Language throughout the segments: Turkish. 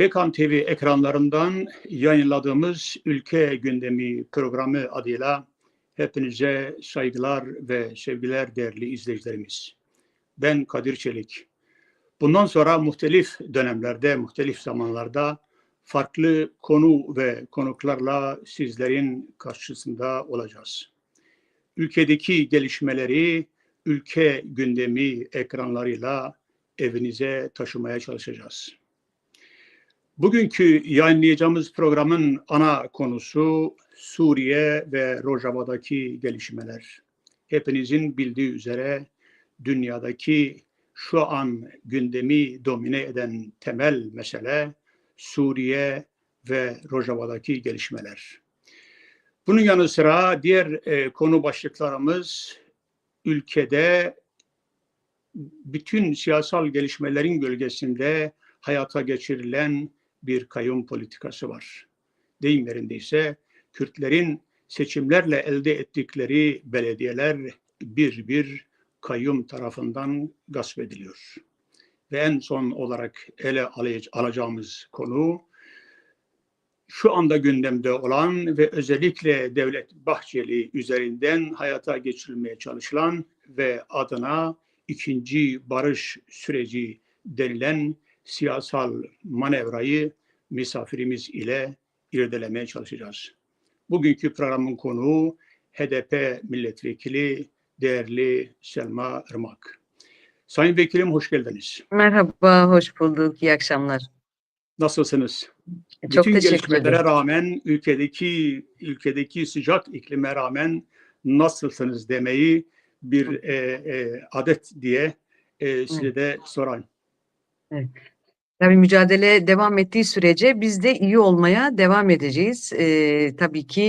Pekan TV ekranlarından yayınladığımız Ülke Gündemi programı adıyla hepinize saygılar ve sevgiler değerli izleyicilerimiz. Ben Kadir Çelik. Bundan sonra muhtelif dönemlerde, muhtelif zamanlarda farklı konu ve konuklarla sizlerin karşısında olacağız. Ülkedeki gelişmeleri Ülke Gündemi ekranlarıyla evinize taşımaya çalışacağız. Bugünkü yayınlayacağımız programın ana konusu Suriye ve Rojava'daki gelişmeler. Hepinizin bildiği üzere dünyadaki şu an gündemi domine eden temel mesele Suriye ve Rojava'daki gelişmeler. Bunun yanı sıra diğer konu başlıklarımız ülkede bütün siyasal gelişmelerin gölgesinde hayata geçirilen bir kayyum politikası var. Deyim yerindeyse Kürtlerin seçimlerle elde ettikleri belediyeler bir bir kayyum tarafından gasp ediliyor. Ve en son olarak ele alacağımız konu şu anda gündemde olan ve özellikle Devlet Bahçeli üzerinden hayata geçirilmeye çalışılan ve adına ikinci barış süreci denilen siyasal manevrayı misafirimiz ile irdelemeye çalışacağız. Bugünkü programın konuğu HDP milletvekili değerli Selma Irmak. Sayın Vekilim hoş geldiniz. Merhaba, hoş bulduk. İyi akşamlar. Nasılsınız? Çok Bütün teşekkür gelişmelere ederim. rağmen, ülkedeki sıcak iklime rağmen nasılsınız demeyi bir adet diye size de sorayım. Evet. Tabii mücadele devam ettiği sürece biz de iyi olmaya devam edeceğiz. Tabii ki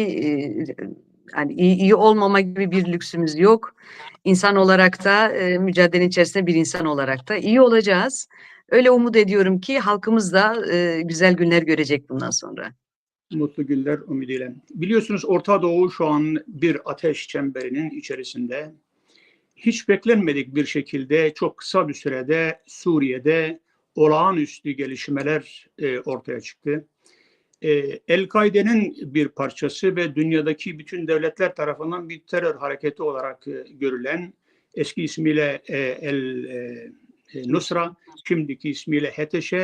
yani iyi olmama gibi bir lüksümüz yok. İnsan olarak da mücadelenin içerisinde bir insan olarak da iyi olacağız. Öyle umut ediyorum ki halkımız da güzel günler görecek bundan sonra. Mutlu günler ümidiyle. Biliyorsunuz Orta Doğu şu an bir ateş çemberinin içerisinde. Hiç beklenmedik bir şekilde çok kısa bir sürede Suriye'de olağanüstü gelişmeler ortaya çıktı. El-Kaide'nin bir parçası ve dünyadaki bütün devletler tarafından bir terör hareketi olarak görülen eski ismiyle El-Nusra, şimdiki ismiyle HTŞ,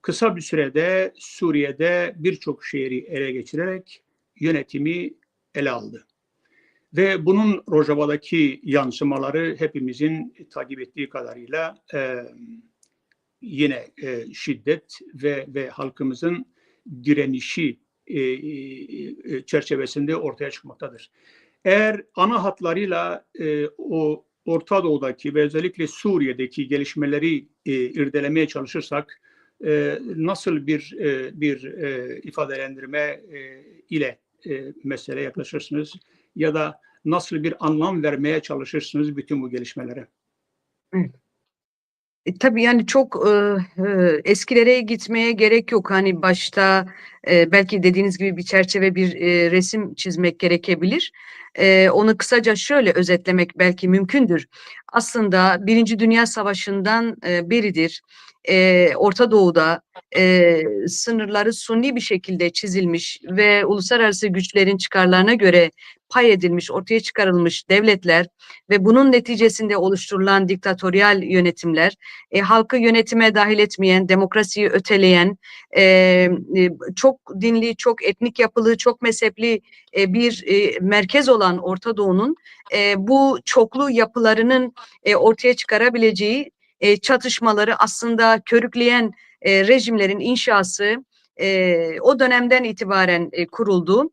kısa bir sürede Suriye'de birçok şehri ele geçirerek yönetimi ele aldı. Ve bunun Rojava'daki yansımaları hepimizin takip ettiği kadarıyla yine şiddet ve halkımızın direnişi çerçevesinde ortaya çıkmaktadır. Eğer ana hatlarıyla o Orta Doğu'daki ve özellikle Suriye'deki gelişmeleri irdelemeye çalışırsak nasıl bir ifadelendirme ile meseleye yaklaşırsınız ya da nasıl bir anlam vermeye çalışırsınız bütün bu gelişmelere? Evet. Tabii yani çok eskilere gitmeye gerek yok. Hani başta belki dediğiniz gibi bir çerçeve, bir resim çizmek gerekebilir. Onu kısaca şöyle özetlemek belki mümkündür. Aslında Birinci Dünya Savaşı'ndan beridir Orta Doğu'da sınırları suni bir şekilde çizilmiş ve uluslararası güçlerin çıkarlarına göre pay edilmiş, ortaya çıkarılmış devletler ve bunun neticesinde oluşturulan diktatöryal yönetimler, halkı yönetime dahil etmeyen, demokrasiyi öteleyen, çok dinli, çok etnik yapılı, çok mezhepli bir merkez olan Orta Doğu'nun bu çoklu yapılarının ortaya çıkarabileceği çatışmaları aslında körükleyen rejimlerin inşası o dönemden itibaren kuruldu.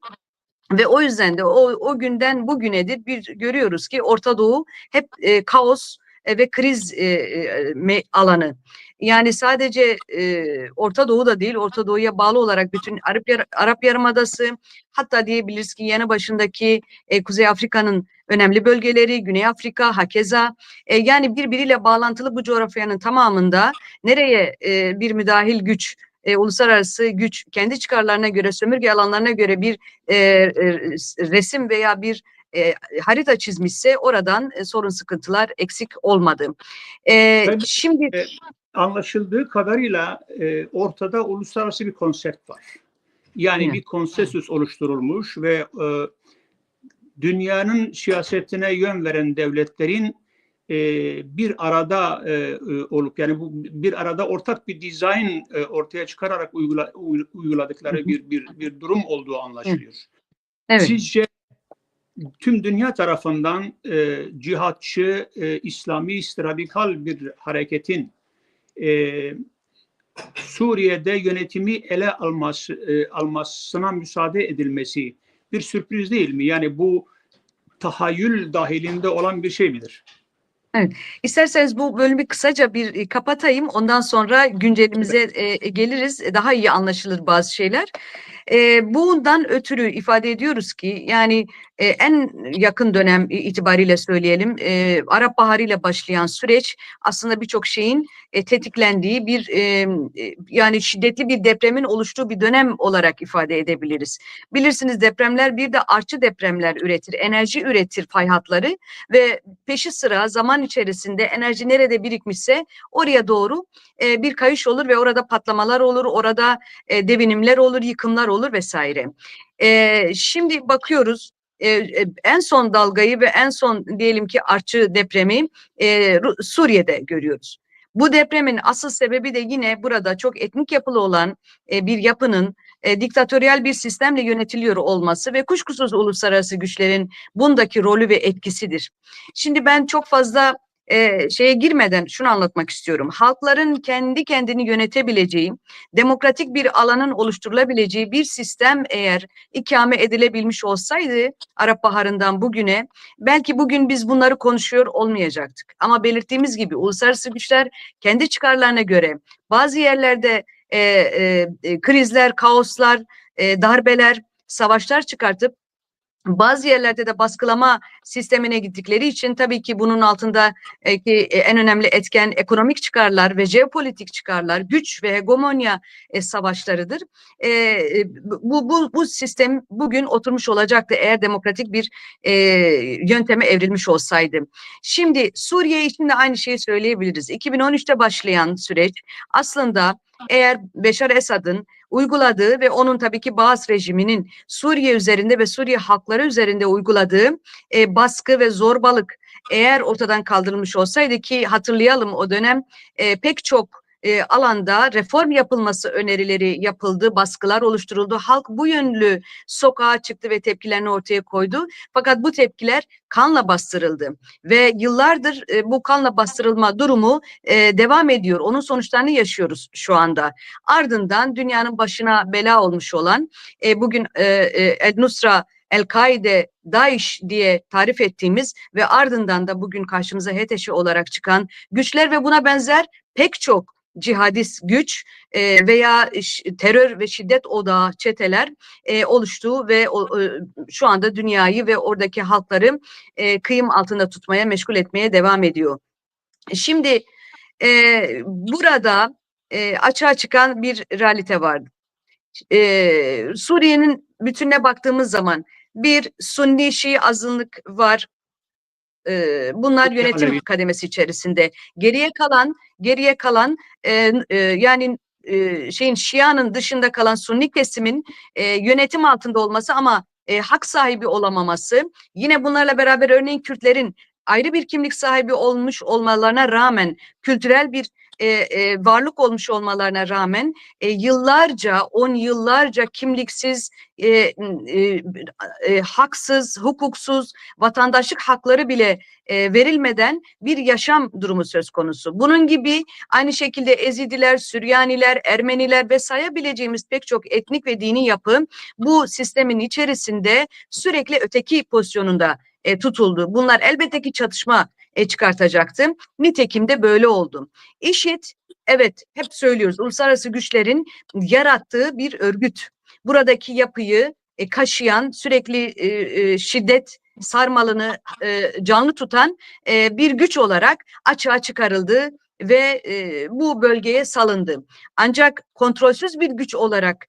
Ve o yüzden de o günden bugünedir görüyoruz ki Orta Doğu hep kaos ve kriz alanı. Yani sadece Orta Doğu da değil, Orta Doğu'ya bağlı olarak bütün Arap Yarımadası, hatta diyebiliriz ki yanı başındaki Kuzey Afrika'nın önemli bölgeleri, Güney Afrika, hakeza, yani birbiriyle bağlantılı bu coğrafyanın tamamında nereye bir müdahil güç, uluslararası güç kendi çıkarlarına göre, sömürge alanlarına göre bir resim veya bir harita çizmişse oradan sorun sıkıntılar eksik olmadı. Ben, Şimdi anlaşıldığı kadarıyla ortada uluslararası bir konsept var. Yani Evet. bir konsensüs oluşturulmuş ve dünyanın siyasetine yön veren devletlerin bir arada olup, yani bu bir arada ortak bir dizayn ortaya çıkararak uyguladıkları bir durum olduğu anlaşılıyor. Evet. Sizce tüm dünya tarafından cihatçı, İslamist, radikal bir hareketin Suriye'de yönetimi ele almasına müsaade edilmesi bir sürpriz değil mi? Yani bu tahayyül dahilinde olan bir şey midir? Evet. İsterseniz bu bölümü kısaca bir kapatayım. Ondan sonra güncelimize geliriz. Daha iyi anlaşılır bazı şeyler. Bundan ötürü ifade ediyoruz ki yani en yakın dönem itibariyle söyleyelim, Arap Baharı ile başlayan süreç aslında birçok şeyin tetiklendiği bir yani şiddetli bir depremin oluştuğu bir dönem olarak ifade edebiliriz. Bilirsiniz depremler bir de artçı depremler üretir, enerji üretir fay hatları ve peşi sıra zaman içerisinde enerji nerede birikmişse oraya doğru bir kayış olur ve orada patlamalar olur, orada devinimler olur, yıkımlar olur vesaire. Şimdi bakıyoruz en son dalgayı ve en son diyelim ki artçı depremi Suriye'de görüyoruz. Bu depremin asıl sebebi de yine burada çok etnik yapılı olan bir yapının diktatöryal bir sistemle yönetiliyor olması ve kuşkusuz uluslararası güçlerin bundaki rolü ve etkisidir. Şimdi ben çok fazla şeye girmeden şunu anlatmak istiyorum. Halkların kendi kendini yönetebileceği, demokratik bir alanın oluşturulabileceği bir sistem eğer ikame edilebilmiş olsaydı Arap Baharı'ndan bugüne belki bugün biz bunları konuşuyor olmayacaktık. Ama belirttiğimiz gibi uluslararası güçler kendi çıkarlarına göre bazı yerlerde krizler, kaoslar, darbeler, savaşlar çıkartıp bazı yerlerde de baskılama sistemine gittikleri için tabii ki bunun altında en önemli etken ekonomik çıkarlar ve jeopolitik çıkarlar, güç ve hegemonya savaşlarıdır. Bu sistem bugün oturmuş olacaktı eğer demokratik bir yönteme evrilmiş olsaydı. Şimdi Suriye için de aynı şeyi söyleyebiliriz. 2013'te başlayan süreç aslında eğer Beşar Esad'ın uyguladığı ve onun tabii ki Baas rejiminin Suriye üzerinde ve Suriye halkları üzerinde uyguladığı baskı ve zorbalık eğer ortadan kaldırılmış olsaydı ki hatırlayalım o dönem pek çok alanda reform yapılması önerileri yapıldı, baskılar oluşturuldu. Halk bu yönlü sokağa çıktı ve tepkilerini ortaya koydu. Fakat bu tepkiler kanla bastırıldı ve yıllardır bu kanla bastırılma durumu devam ediyor. Onun sonuçlarını yaşıyoruz şu anda. Ardından dünyanın başına bela olmuş olan bugün El-Nusra, El-Kaide, DAEŞ diye tarif ettiğimiz ve ardından da bugün karşımıza HTŞ olarak çıkan güçler ve buna benzer pek çok cihadist güç veya terör ve şiddet odağı çeteler oluştu ve şu anda dünyayı ve oradaki halkları kıyım altında tutmaya, meşgul etmeye devam ediyor. Şimdi burada açığa çıkan bir realite vardı. Suriye'nin bütününe baktığımız zaman bir Sunni Şii azınlık var. Bunlar yönetim kademesi içerisinde. Geriye kalan yani Şia'nın dışında kalan Sunni kesimin yönetim altında olması ama hak sahibi olamaması. Yine bunlarla beraber örneğin Kürtlerin ayrı bir kimlik sahibi olmuş olmalarına rağmen kültürel bir varlık olmuş olmalarına rağmen yıllarca, 10 yıllarca kimliksiz, haksız, hukuksuz, vatandaşlık hakları bile verilmeden bir yaşam durumu söz konusu. Bunun gibi aynı şekilde Ezidiler, Süryaniler, Ermeniler ve sayabileceğimiz pek çok etnik ve dini yapı bu sistemin içerisinde sürekli öteki pozisyonunda tutuldu. Bunlar elbette ki çatışma çıkartacaktı. Nitekim de böyle oldu. IŞİD, evet hep söylüyoruz, uluslararası güçlerin yarattığı bir örgüt. Buradaki yapıyı kaşıyan, sürekli şiddet sarmalını canlı tutan bir güç olarak açığa çıkarıldı. ve bu bölgeye salındı. Ancak kontrolsüz bir güç olarak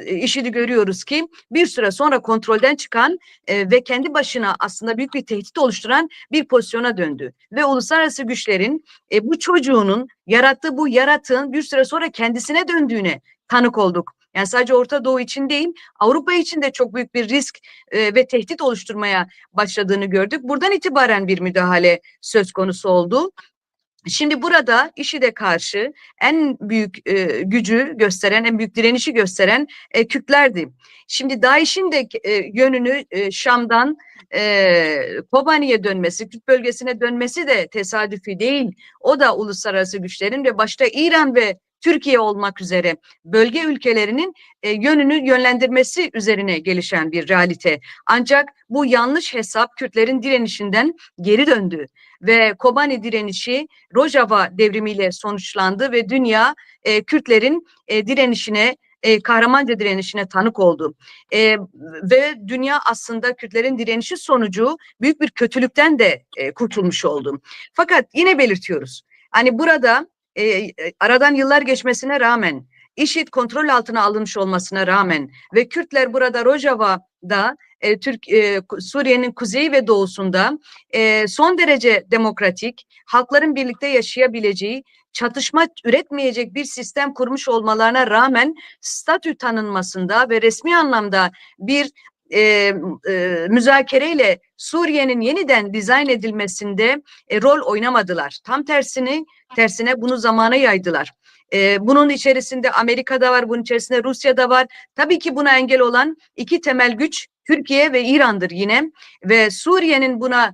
IŞİD'i görüyoruz ki bir süre sonra kontrolden çıkan ve kendi başına aslında büyük bir tehdit oluşturan bir pozisyona döndü. Ve uluslararası güçlerin bu çocuğunun yarattığı bu yaratığın bir süre sonra kendisine döndüğüne tanık olduk. Yani sadece Orta Doğu için değil, Avrupa için de çok büyük bir risk ve tehdit oluşturmaya başladığını gördük. Buradan itibaren bir müdahale söz konusu oldu. Şimdi burada IŞİD'e karşı en büyük gücü gösteren, en büyük direnişi gösteren Kürtlerdi. Şimdi DAEŞ'in de yönünü Şam'dan Kobani'ye dönmesi, Kürt bölgesine dönmesi de tesadüfi değil. O da uluslararası güçlerin ve başta İran ve Türkiye olmak üzere bölge ülkelerinin yönünü yönlendirmesi üzerine gelişen bir realite. Ancak bu yanlış hesap Kürtlerin direnişinden geri döndü ve Kobani direnişi Rojava devrimiyle sonuçlandı ve dünya Kürtlerin direnişine, kahramanca direnişine tanık oldu. Ve dünya aslında Kürtlerin direnişi sonucu büyük bir kötülükten de kurtulmuş oldu. Fakat yine belirtiyoruz. Hani burada aradan yıllar geçmesine rağmen, IŞİD kontrol altına alınmış olmasına rağmen ve Kürtler burada Rojava'da Suriye'nin kuzeyi ve doğusunda son derece demokratik, halkların birlikte yaşayabileceği, çatışma üretmeyecek bir sistem kurmuş olmalarına rağmen statü tanınmasında ve resmi anlamda bir müzakereyle Suriye'nin yeniden dizayn edilmesinde rol oynamadılar. Tam tersine bunu zamana yaydılar. Bunun içerisinde Amerika'da var, bunun içerisinde Rusya'da var. Tabii ki buna engel olan iki temel güç Türkiye ve İran'dır yine ve Suriye'nin buna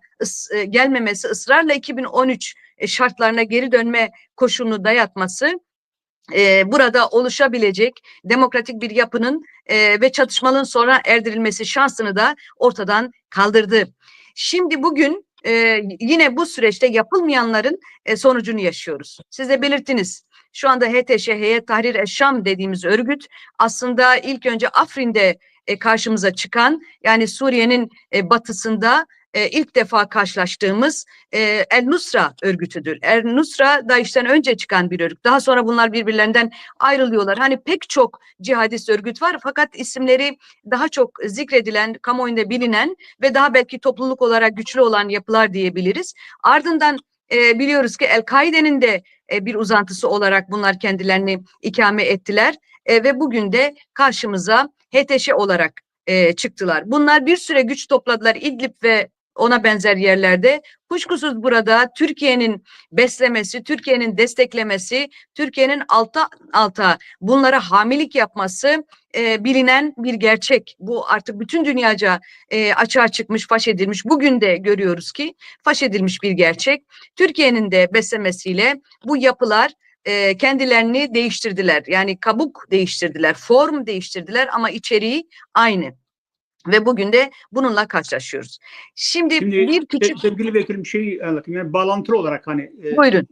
gelmemesi, ısrarla 2013 şartlarına geri dönme koşulunu dayatması burada oluşabilecek demokratik bir yapının ve çatışmanın sonra erdirilmesi şansını da ortadan kaldırdı. Şimdi bugün yine bu süreçte yapılmayanların sonucunu yaşıyoruz. Siz de belirttiniz. Şu anda HTŞ, Heyet Tahrir Eşşam dediğimiz örgüt aslında ilk önce Afrin'de karşımıza çıkan, yani Suriye'nin batısında ilk defa karşılaştığımız El Nusra örgütüdür. El Nusra DAEŞ'ten önce çıkan bir örgüt. Daha sonra bunlar birbirlerinden ayrılıyorlar. Hani pek çok cihadist örgüt var fakat isimleri daha çok zikredilen, kamuoyunda bilinen ve daha belki topluluk olarak güçlü olan yapılar diyebiliriz. Ardından biliyoruz ki El-Kaide'nin de bir uzantısı olarak bunlar kendilerini ikame ettiler ve bugün de karşımıza HTŞ olarak çıktılar. Bunlar bir süre güç topladılar İdlib ve ona benzer yerlerde. Kuşkusuz burada Türkiye'nin beslemesi, Türkiye'nin desteklemesi, Türkiye'nin alta bunlara hamilik yapması bilinen bir gerçek. Bu artık bütün dünyaca açığa çıkmış, faş edilmiş. Bugün de görüyoruz ki faş edilmiş bir gerçek. Türkiye'nin de beslemesiyle bu yapılar kendilerini değiştirdiler. Yani kabuk değiştirdiler, form değiştirdiler ama içeriği aynı. Ve bugün de bununla karşılaşıyoruz. Şimdi bir küçük... Sevgili vekilim şeyi anlatayım. Yani bağlantılı olarak hani buyurun.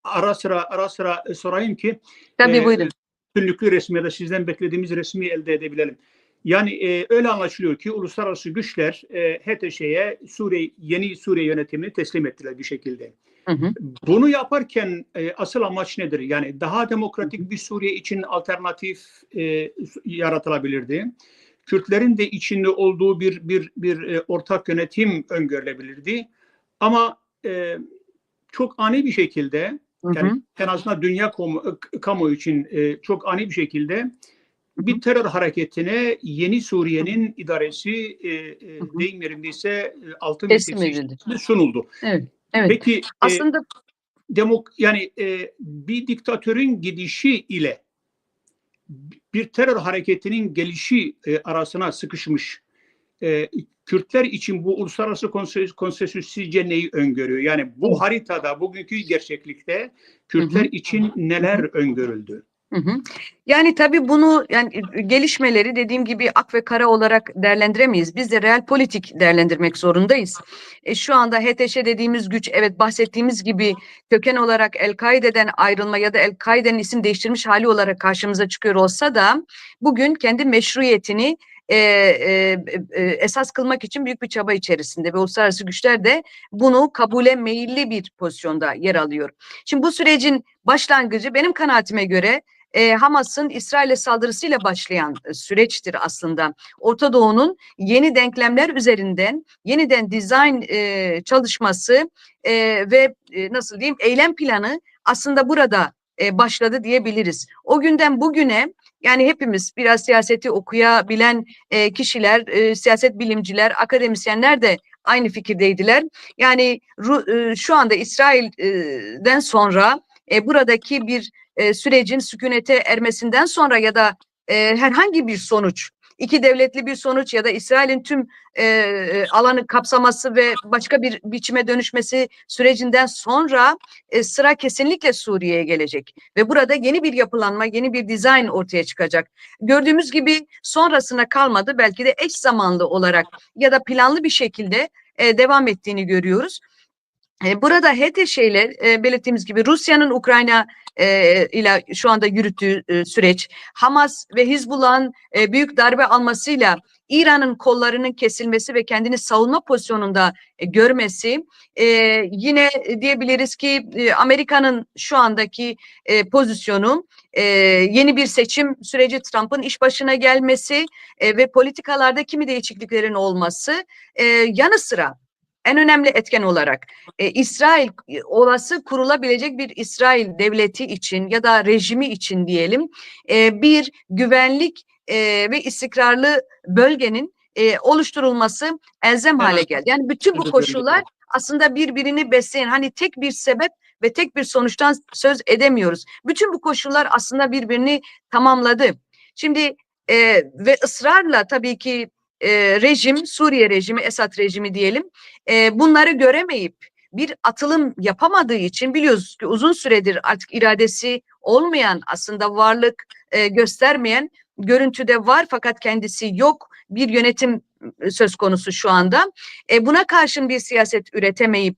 Ara sıra sorayım ki tabii buyurun. Günlüklü resmi ya da sizden beklediğimiz resmi elde edebilelim. Yani öyle anlaşılıyor ki uluslararası güçler HTŞ'ye yeni Suriye yönetimini teslim ettiler bir şekilde. Hı hı. Bunu yaparken asıl amaç nedir? Yani daha demokratik bir Suriye için alternatif yaratılabilirdi. Kürtlerin de içinde olduğu bir ortak yönetim öngörülebilirdi. Ama çok ani bir şekilde, yani en azından dünya kamuoyu için çok ani bir şekilde bir terör hareketine yeni Suriye'nin idaresi deyim yerindeyse altın bir tepsi sunuldu. Evet, evet. Peki aslında bir diktatörün gidişi ile bir terör hareketinin gelişi arasına sıkışmış Kürtler için bu uluslararası konsensüs sizce neyi öngörüyor? Yani bu haritada, bugünkü gerçeklikte Kürtler için neler öngörüldü? Yani tabii bunu, yani gelişmeleri dediğim gibi ak ve kara olarak değerlendiremeyiz. Biz de real politik değerlendirmek zorundayız. Şu anda HTŞ dediğimiz güç, evet bahsettiğimiz gibi köken olarak El-Kaide'den ayrılma ya da El-Kaide'nin isim değiştirmiş hali olarak karşımıza çıkıyor olsa da bugün kendi meşruiyetini esas kılmak için büyük bir çaba içerisinde ve uluslararası güçler de bunu kabule meyilli bir pozisyonda yer alıyor. Şimdi bu sürecin başlangıcı benim kanaatime göre Hamas'ın İsrail'e saldırısıyla başlayan süreçtir aslında. Orta Doğu'nun yeni denklemler üzerinden yeniden dizayn çalışması ve nasıl diyeyim eylem planı aslında burada başladı diyebiliriz. O günden bugüne yani hepimiz biraz siyaseti okuyabilen kişiler, siyaset bilimciler, akademisyenler de aynı fikirdeydiler. Yani şu anda İsrail'den sonra buradaki bir sürecin sükunete ermesinden sonra ya da herhangi bir sonuç, iki devletli bir sonuç ya da İsrail'in tüm alanı kapsaması ve başka bir biçime dönüşmesi sürecinden sonra sıra kesinlikle Suriye'ye gelecek. Ve burada yeni bir yapılanma, yeni bir dizayn ortaya çıkacak. Gördüğümüz gibi sonrasına kalmadı, belki de eş zamanlı olarak ya da planlı bir şekilde devam ettiğini görüyoruz. Burada HTŞ ile belirttiğimiz gibi Rusya'nın Ukrayna ile şu anda yürüttüğü süreç, Hamas ve Hizbullah'ın büyük darbe almasıyla İran'ın kollarının kesilmesi ve kendini savunma pozisyonunda görmesi, yine diyebiliriz ki Amerika'nın şu andaki pozisyonu, yeni bir seçim süreci, Trump'ın iş başına gelmesi ve politikalarda kimi değişikliklerin olması yanı sıra en önemli etken olarak İsrail olası kurulabilecek bir İsrail devleti için ya da rejimi için diyelim bir güvenlik ve istikrarlı bölgenin oluşturulması elzem hale geldi. Yani bütün bu koşullar aslında birbirini besleyen, hani tek bir sebep ve tek bir sonuçtan söz edemiyoruz. Bütün bu koşullar aslında birbirini tamamladı. Şimdi ve ısrarla tabii ki rejim, Suriye rejimi, Esad rejimi diyelim, bunları göremeyip bir atılım yapamadığı için biliyoruz ki uzun süredir artık iradesi olmayan, aslında varlık göstermeyen, görüntüde var fakat kendisi yok bir yönetim söz konusu şu anda. Buna karşın bir siyaset üretemeyip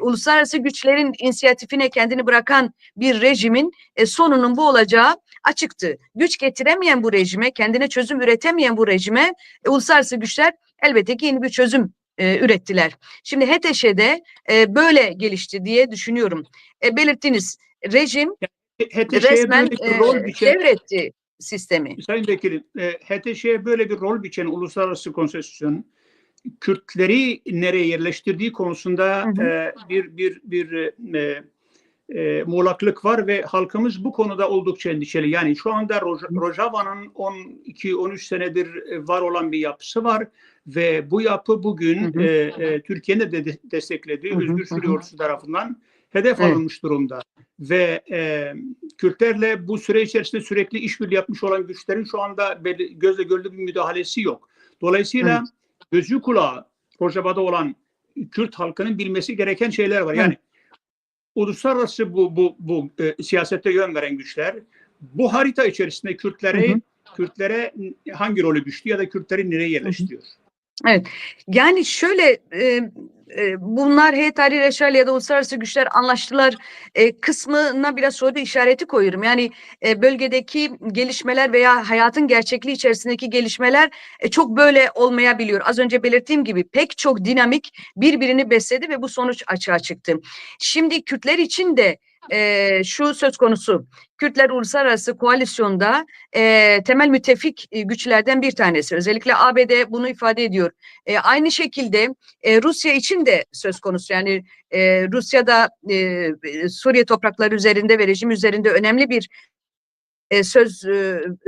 uluslararası güçlerin inisiyatifine kendini bırakan bir rejimin sonunun bu olacağı açıktı. Güç getiremeyen bu rejime, kendine çözüm üretemeyen bu rejime uluslararası güçler elbette ki yeni bir çözüm ürettiler. Şimdi HTŞ'de böyle gelişti diye düşünüyorum. Belirttiğiniz rejim resmen devretti sistemi. Sayın Vekilim, HTŞ'ye böyle bir rol biçen uluslararası konsensüsün Kürtleri nereye yerleştirdiği konusunda bir muğlaklık var ve halkımız bu konuda oldukça endişeli. Yani şu anda Rojava'nın 12-13 senedir var olan bir yapısı var ve bu yapı bugün Türkiye'nin de desteklediği Özgür Suriye Ordusu tarafından hedef alınmış durumda. Ve Kürtlerle bu süre içerisinde sürekli işbirliği yapmış olan güçlerin şu anda gözle görülür bir müdahalesi yok. Dolayısıyla gözü kulağı Rojava'da olan Kürt halkının bilmesi gereken şeyler var. Yani uluslararası bu siyasette yön veren güçler bu harita içerisinde Kürtlere hangi rolü düştü ya da Kürtleri nereye yerleştiriyor? Evet, yani şöyle bunlar heyet tahrir eşrarlı ya da uluslararası güçler anlaştılar kısmına biraz soru işareti koyuyorum. Yani bölgedeki gelişmeler veya hayatın gerçekliği içerisindeki gelişmeler çok böyle olmayabiliyor. Az önce belirttiğim gibi pek çok dinamik birbirini besledi ve bu sonuç açığa çıktı. Şimdi Kürtler için de şu söz konusu, Kürtler uluslararası koalisyonda temel müttefik güçlerden bir tanesi. Özellikle ABD bunu ifade ediyor. Aynı şekilde Rusya için de söz konusu. Yani Rusya'da Suriye toprakları üzerinde ve rejim üzerinde önemli bir söz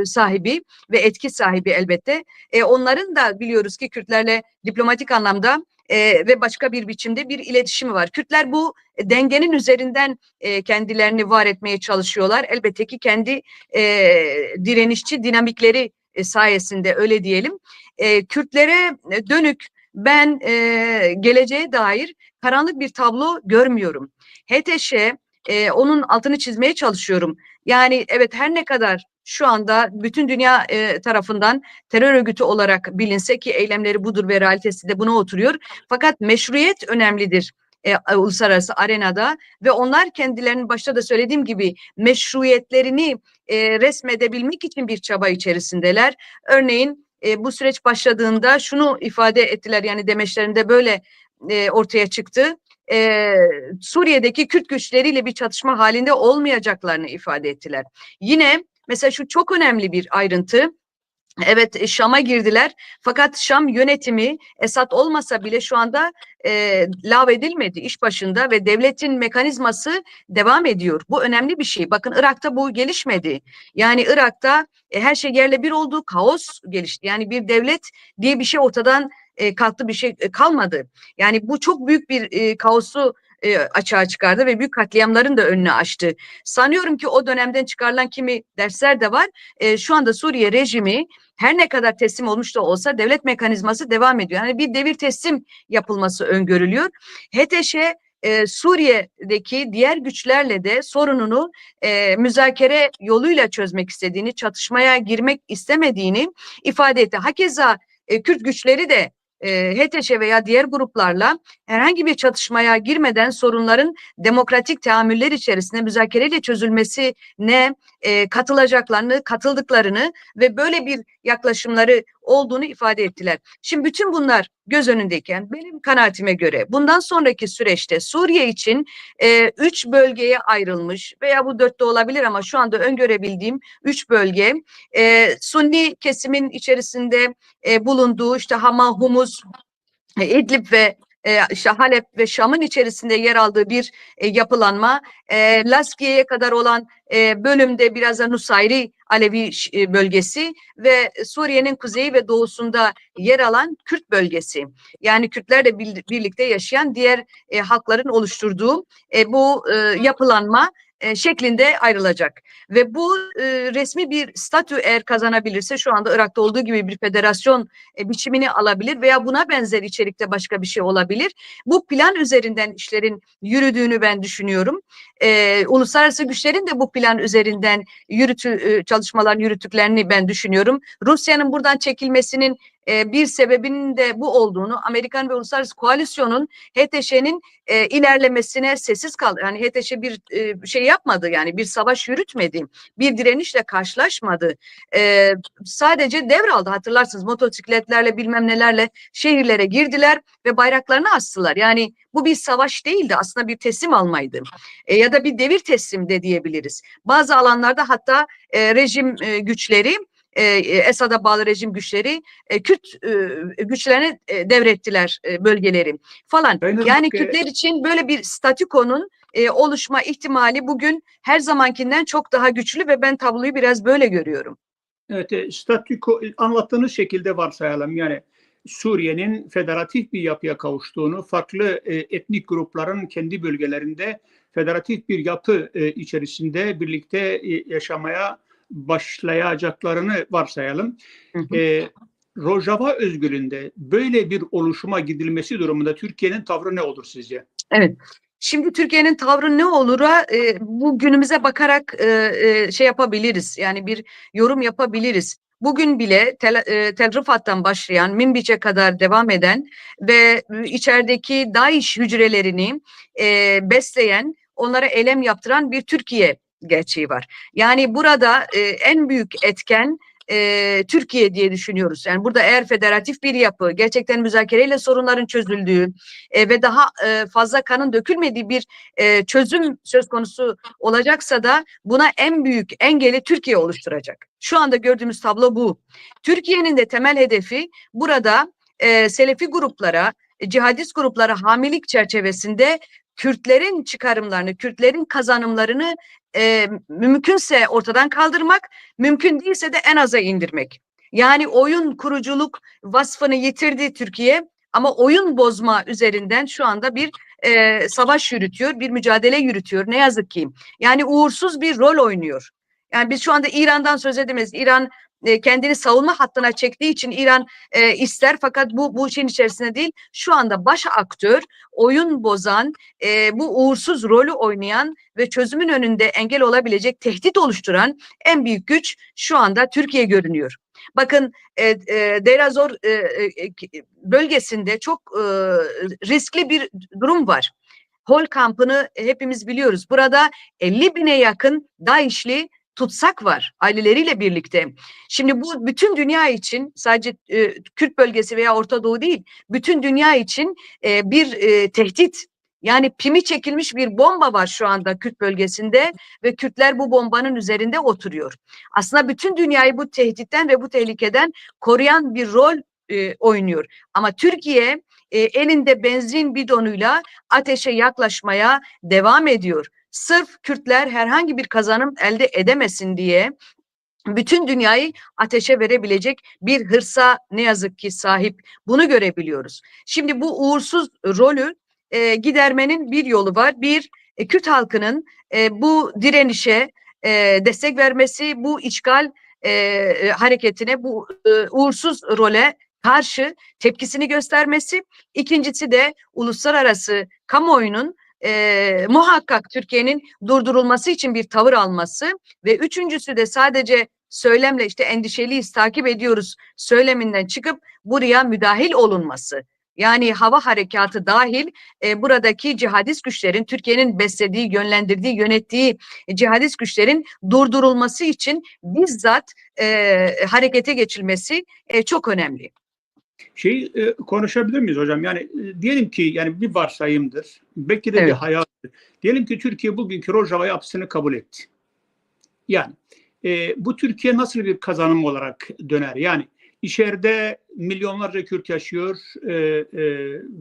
sahibi ve etki sahibi elbette. Onların da biliyoruz ki Kürtlerle diplomatik anlamda ve başka bir biçimde bir iletişimi var. Kürtler bu dengenin üzerinden kendilerini var etmeye çalışıyorlar. Elbette ki kendi direnişçi dinamikleri sayesinde öyle diyelim. Kürtlere dönük ben geleceğe dair karanlık bir tablo görmüyorum. HTŞ onun altını çizmeye çalışıyorum. Yani evet, her ne kadar şu anda bütün dünya tarafından terör örgütü olarak bilinse ki eylemleri budur ve realitesi de buna oturuyor. Fakat meşruiyet önemlidir uluslararası arenada ve onlar kendilerinin başta da söylediğim gibi meşruiyetlerini resmedebilmek için bir çaba içerisindeler. Örneğin bu süreç başladığında şunu ifade ettiler, yani demeçlerinde böyle ortaya çıktı. Suriye'deki Kürt güçleriyle bir çatışma halinde olmayacaklarını ifade ettiler. Yine mesela şu çok önemli bir ayrıntı. Evet, Şam'a girdiler fakat Şam yönetimi Esad olmasa bile şu anda lağvedilmedi, iş başında ve devletin mekanizması devam ediyor. Bu önemli bir şey. Bakın Irak'ta bu gelişmedi. Yani Irak'ta her şey yerle bir oldu, kaos gelişti. Yani bir devlet diye bir şey ortadan kalktı, bir şey kalmadı. Yani bu çok büyük bir kaosu açığa çıkardı ve büyük katliamların da önünü açtı. Sanıyorum ki o dönemden çıkarılan kimi dersler de var. Şu anda Suriye rejimi her ne kadar teslim olmuş da olsa devlet mekanizması devam ediyor. Yani bir devir teslim yapılması öngörülüyor. HTŞ Suriye'deki diğer güçlerle de sorununu müzakere yoluyla çözmek istediğini, çatışmaya girmek istemediğini ifade etti. Hakeza Kürt güçleri de HTŞ veya diğer gruplarla herhangi bir çatışmaya girmeden sorunların demokratik teamüller içerisinde müzakereyle çözülmesine katıldıklarını ve böyle bir yaklaşımları olduğunu ifade ettiler. Şimdi bütün bunlar göz önündeyken benim kanaatime göre bundan sonraki süreçte Suriye için 3 bölgeye ayrılmış veya bu 4 de olabilir ama şu anda öngörebildiğim 3 bölge Sunni kesimin içerisinde bulunduğu işte Hama, Humus, İdlib ve işte Halep ve Şam'ın içerisinde yer aldığı bir yapılanma, Laskiye'ye kadar olan bölümde biraz da Nusayri Alevi bölgesi ve Suriye'nin kuzeyi ve doğusunda yer alan Kürt bölgesi. Yani Kürtlerle birlikte yaşayan diğer halkların oluşturduğu bu yapılanma şeklinde ayrılacak. Ve bu resmi bir statü eğer kazanabilirse şu anda Irak'ta olduğu gibi bir federasyon biçimini alabilir veya buna benzer içerikte başka bir şey olabilir. Bu plan üzerinden işlerin yürüdüğünü ben düşünüyorum. Uluslararası güçlerin de bu plan üzerinden çalışmalar yürüttüklerini ben düşünüyorum. Rusya'nın buradan çekilmesinin bir sebebinin de bu olduğunu, Amerikan ve uluslararası koalisyonun HTŞ'nin ilerlemesine sessiz kaldı. Yani HTŞ bir şey yapmadı, yani bir savaş yürütmedi, bir direnişle karşılaşmadı. Sadece devraldı, hatırlarsınız, motosikletlerle bilmem nelerle şehirlere girdiler ve bayraklarını astılar. Yani bu bir savaş değildi, aslında bir teslim almaydı. Ya da bir devir teslim de diyebiliriz. Bazı alanlarda hatta rejim güçleri, Esad'a bağlı rejim güçleri Kürt güçlerine devrettiler bölgeleri falan. Yani Kürtler için böyle bir statükonun oluşma ihtimali bugün her zamankinden çok daha güçlü ve ben tabloyu biraz böyle görüyorum. Evet, statüko anlattığınız şekilde varsayalım. Yani Suriye'nin federatif bir yapıya kavuştuğunu, farklı etnik grupların kendi bölgelerinde federatif bir yapı içerisinde birlikte yaşamaya başlayacaklarını varsayalım. Hı hı. Rojava özgürlüğünde böyle bir oluşuma gidilmesi durumunda Türkiye'nin tavrı ne olur sizce? Evet. Şimdi Türkiye'nin tavrı ne olur'a bu günümüze bakarak şey yapabiliriz. Yani bir yorum yapabiliriz. Bugün bile Tel Rifat'tan başlayan Minbiç'e kadar devam eden ve içerideki DAEŞ hücrelerini besleyen, onlara eylem yaptıran bir Türkiye gerçeği var. Yani burada en büyük etken Türkiye diye düşünüyoruz. Yani burada eğer federatif bir yapı, gerçekten müzakereyle sorunların çözüldüğü ve daha fazla kanın dökülmediği bir çözüm söz konusu olacaksa da buna en büyük engeli Türkiye oluşturacak. Şu anda gördüğümüz tablo bu. Türkiye'nin de temel hedefi burada Selefi gruplara, cihadist gruplara hamilik çerçevesinde Kürtlerin çıkarımlarını, Kürtlerin kazanımlarını mümkünse ortadan kaldırmak, mümkün değilse de en aza indirmek. Yani oyun kuruculuk vasfını yitirdi Türkiye ama oyun bozma üzerinden şu anda bir savaş yürütüyor, bir mücadele yürütüyor. Ne yazık ki. Yani uğursuz bir rol oynuyor. Yani biz şu anda İran'dan söz edemeyiz. İran kendini savunma hattına çektiği için İran ister, fakat bu işin içerisinde değil. Şu anda baş aktör, oyun bozan, bu uğursuz rolü oynayan ve çözümün önünde engel olabilecek, tehdit oluşturan en büyük güç şu anda Türkiye görünüyor. Bakın Deir ez-Zor bölgesinde çok riskli bir durum var. Hol kampını hepimiz biliyoruz. Burada 50 bine yakın DAEŞ'li tutsak var aileleriyle birlikte. Şimdi bu bütün dünya için, sadece Kürt bölgesi veya Orta Doğu değil, bütün dünya için bir tehdit. Yani pimi çekilmiş bir bomba var şu anda Kürt bölgesinde ve Kürtler bu bombanın üzerinde oturuyor. Aslında bütün dünyayı bu tehditten ve bu tehlikeden koruyan bir rol oynuyor. Ama Türkiye elinde benzin bidonuyla ateşe yaklaşmaya devam ediyor. Sırf Kürtler herhangi bir kazanım elde edemesin diye bütün dünyayı ateşe verebilecek bir hırsa ne yazık ki sahip. Bunu görebiliyoruz. Şimdi bu uğursuz rolü gidermenin bir yolu var. Bir, Kürt halkının bu direnişe destek vermesi, bu işgal hareketine, bu uğursuz role karşı tepkisini göstermesi. İkincisi de uluslararası kamuoyunun muhakkak Türkiye'nin durdurulması için bir tavır alması ve üçüncüsü de sadece söylemle işte endişeliyiz, takip ediyoruz söyleminden çıkıp buraya müdahil olunması. Yani hava harekatı dahil buradaki cihadist güçlerin, Türkiye'nin beslediği, yönlendirdiği, yönettiği cihadist güçlerin durdurulması için bizzat harekete geçilmesi çok önemli. Konuşabilir miyiz hocam? Yani diyelim ki, yani bir varsayımdır. Belki de Evet. bir hayaldir. Diyelim ki Türkiye bugünkü Rojava yapısını kabul etti. Yani bu Türkiye nasıl bir kazanım olarak döner? Yani içeride milyonlarca Kürt yaşıyor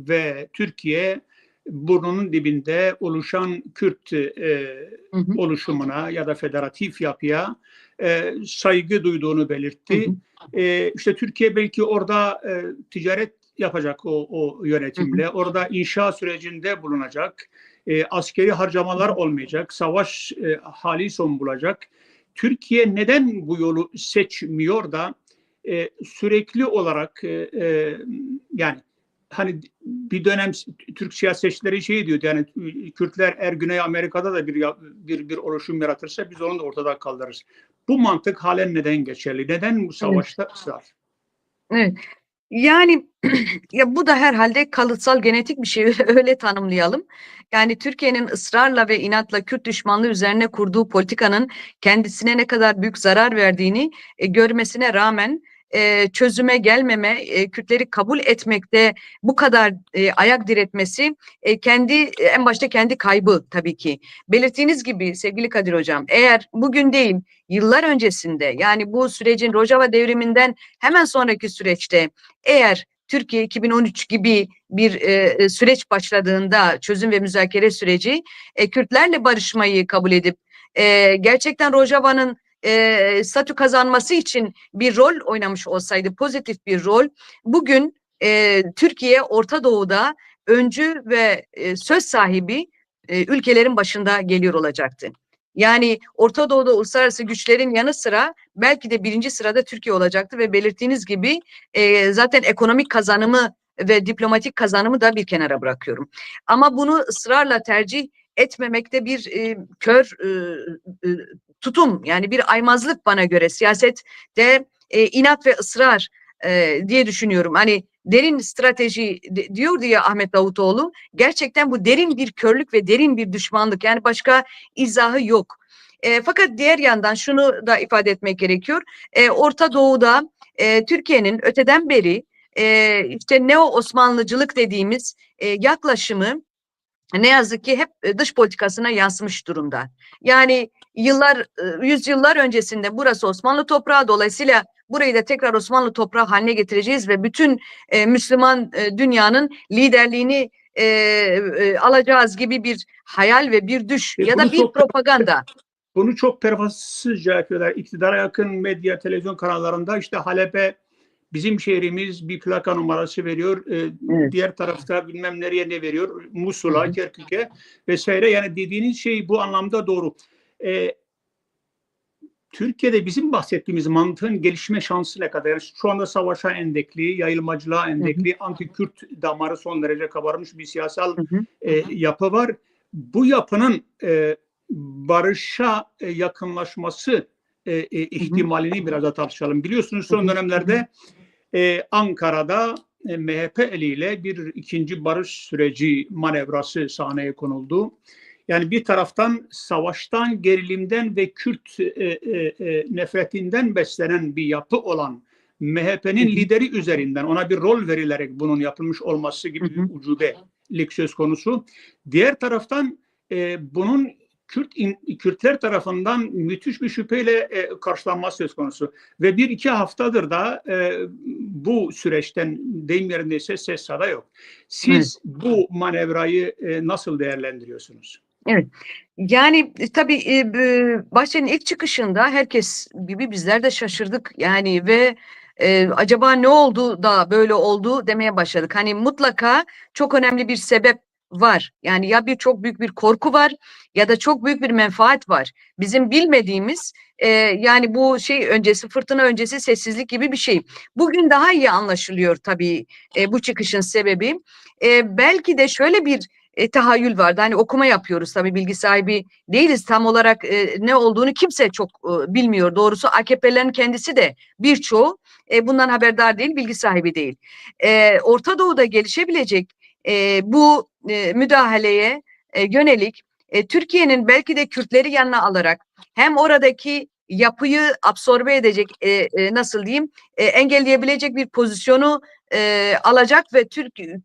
ve Türkiye burnunun dibinde oluşan Kürt oluşumuna ya da federatif yapıya saygı duyduğunu belirtti. İşte Türkiye belki orada ticaret yapacak o yönetimle, orada inşa sürecinde bulunacak, askeri harcamalar olmayacak, savaş hali son bulacak. Türkiye neden bu yolu seçmiyor da sürekli olarak yani hani bir dönem Türk siyasetçileri şey diyordu, yani Kürtler eğer Güney Amerika'da da bir oluşum yaratırsa biz onu da ortada kaldırırız. Bu mantık halen neden geçerli? Neden bu savaşta ısrar? Evet. Yani ya bu da herhalde kalıtsal genetik bir şey, öyle tanımlayalım. Yani Türkiye'nin ısrarla ve inatla Kürt düşmanlığı üzerine kurduğu politikanın kendisine ne kadar büyük zarar verdiğini görmesine rağmen çözüme gelmeme, Kürtleri kabul etmekte bu kadar ayak diretmesi en başta kendi kaybı tabii ki. Belirttiğiniz gibi sevgili Kadir Hocam, eğer bugün değil yıllar öncesinde, yani bu sürecin Rojava devriminden hemen sonraki süreçte eğer Türkiye 2013 gibi bir süreç başladığında, çözüm ve müzakere süreci, Kürtlerle barışmayı kabul edip gerçekten Rojava'nın statü kazanması için bir rol oynamış olsaydı, pozitif bir rol, bugün Türkiye Orta Doğu'da öncü ve söz sahibi ülkelerin başında geliyor olacaktı. Yani Orta Doğu'da uluslararası güçlerin yanı sıra belki de birinci sırada Türkiye olacaktı ve belirttiğiniz gibi zaten ekonomik kazanımı ve diplomatik kazanımı da bir kenara bırakıyorum. Ama bunu ısrarla tercih etmemekte bir kör tutum, yani bir aymazlık bana göre siyasette inat ve ısrar diye düşünüyorum. Hani derin strateji diyordu ya Ahmet Davutoğlu, gerçekten bu derin bir körlük ve derin bir düşmanlık, yani başka izahı yok. Fakat diğer yandan şunu da ifade etmek gerekiyor. Orta Doğu'da Türkiye'nin öteden beri işte neo-Osmanlıcılık dediğimiz yaklaşımı ne yazık ki hep dış politikasına yansımış durumda. Yani yüzyıllar öncesinde burası Osmanlı toprağı, dolayısıyla burayı da tekrar Osmanlı toprağı haline getireceğiz ve bütün Müslüman dünyanın liderliğini alacağız gibi bir hayal ve bir düş ya da bir propaganda. Bunu çok pervasızca yapıyorlar. İktidara yakın medya, televizyon kanallarında işte Halep'e bizim şehrimiz bir plaka numarası veriyor. Evet. Diğer tarafta bilmem nereye ne veriyor. Musul'a, Kerkük'e vesaire. Yani dediğiniz şey bu anlamda doğru. Türkiye'de bizim bahsettiğimiz mantığın gelişme şansı ne kadar? Yani şu anda savaşa endekli, yayılmacılığa endekli, anti-Kürt damarı son derece kabarmış bir siyasal yapı var. Bu yapının barışa yakınlaşması ihtimalini biraz da tartışalım. Biliyorsunuz son dönemlerde Ankara'da MHP eliyle bir ikinci barış süreci manevrası sahneye konuldu. Yani bir taraftan savaştan, gerilimden ve Kürt nefretinden beslenen bir yapı olan MHP'nin lideri üzerinden ona bir rol verilerek bunun yapılmış olması gibi bir ucubelik söz konusu. Diğer taraftan bunun Kürtler tarafından müthiş bir şüpheyle karşılanması söz konusu. Ve bir iki haftadır da bu süreçten deyim yerindeyse ses sada yok. Siz bu manevrayı nasıl değerlendiriyorsunuz? Evet. Yani tabii Bahçeli'nin ilk çıkışında herkes gibi bizler de şaşırdık. Yani ve acaba ne oldu da böyle oldu demeye başladık. Hani mutlaka çok önemli bir sebep var. Yani ya çok büyük bir korku var ya da çok büyük bir menfaat var. Bizim bilmediğimiz yani bu şey öncesi, fırtına öncesi sessizlik gibi bir şey. Bugün daha iyi anlaşılıyor tabii bu çıkışın sebebi. Belki de şöyle bir tahayyül vardı. Hani okuma yapıyoruz tabii, bilgi sahibi değiliz. Tam olarak ne olduğunu kimse çok bilmiyor. Doğrusu AKP'lerin kendisi de birçoğu bundan haberdar değil, bilgi sahibi değil. Orta Doğu'da gelişebilecek bu müdahaleye yönelik Türkiye'nin belki de Kürtleri yanına alarak hem oradaki yapıyı absorbe edecek, nasıl diyeyim, engelleyebilecek bir pozisyonu alacak ve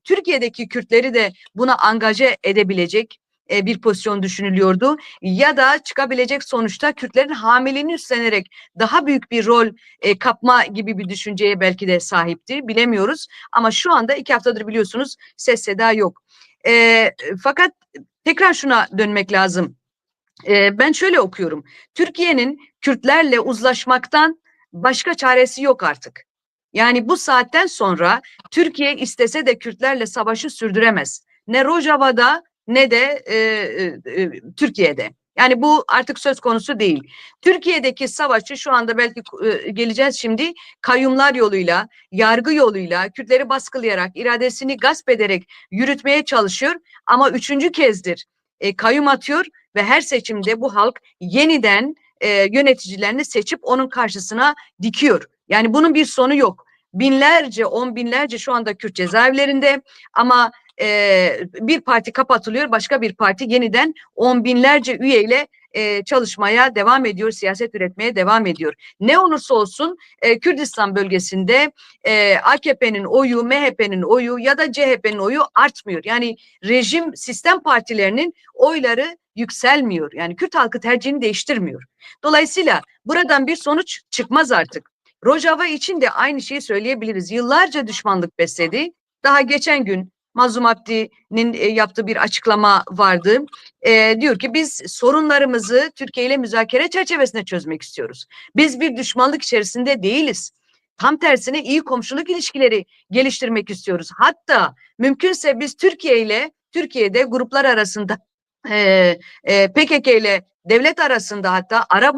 Türkiye'deki Kürtleri de buna angaje edebilecek bir pozisyon düşünülüyordu. Ya da çıkabilecek sonuçta Kürtlerin hamileliğini üstlenerek daha büyük bir rol kapma gibi bir düşünceye belki de sahipti. Bilemiyoruz. Ama şu anda 2 haftadır biliyorsunuz ses seda yok. Fakat tekrar şuna dönmek lazım. Ben şöyle okuyorum. Türkiye'nin Kürtlerle uzlaşmaktan başka çaresi yok artık. Yani bu saatten sonra Türkiye istese de Kürtlerle savaşı sürdüremez. Ne Rojava'da ne de Türkiye'de. Yani bu artık söz konusu değil. Türkiye'deki savaşı şu anda belki geleceğiz şimdi, kayyumlar yoluyla, yargı yoluyla, Kürtleri baskılayarak, iradesini gasp ederek yürütmeye çalışıyor. Ama 3. kezdir kayyum atıyor ve her seçimde bu halk yeniden yöneticilerini seçip onun karşısına dikiyor. Yani bunun bir sonu yok. Binlerce, 10 binlerce şu anda Kürt cezaevlerinde ama bir parti kapatılıyor, başka bir parti yeniden 10 binlerce üyeyle çalışmaya devam ediyor, siyaset üretmeye devam ediyor. Ne olursa olsun Kürdistan bölgesinde AKP'nin oyu, MHP'nin oyu ya da CHP'nin oyu artmıyor. Yani rejim, sistem partilerinin oyları yükselmiyor. Yani Kürt halkı tercihini değiştirmiyor. Dolayısıyla buradan bir sonuç çıkmaz artık. Rojava için de aynı şeyi söyleyebiliriz. Yıllarca düşmanlık besledi. Daha geçen gün Mazlum Abdi'nin yaptığı bir açıklama vardı. Diyor ki biz sorunlarımızı Türkiye ile müzakere çerçevesinde çözmek istiyoruz. Biz bir düşmanlık içerisinde değiliz. Tam tersine iyi komşuluk ilişkileri geliştirmek istiyoruz. Hatta mümkünse biz Türkiye'de gruplar arasında PKK ile devlet arasında hatta ara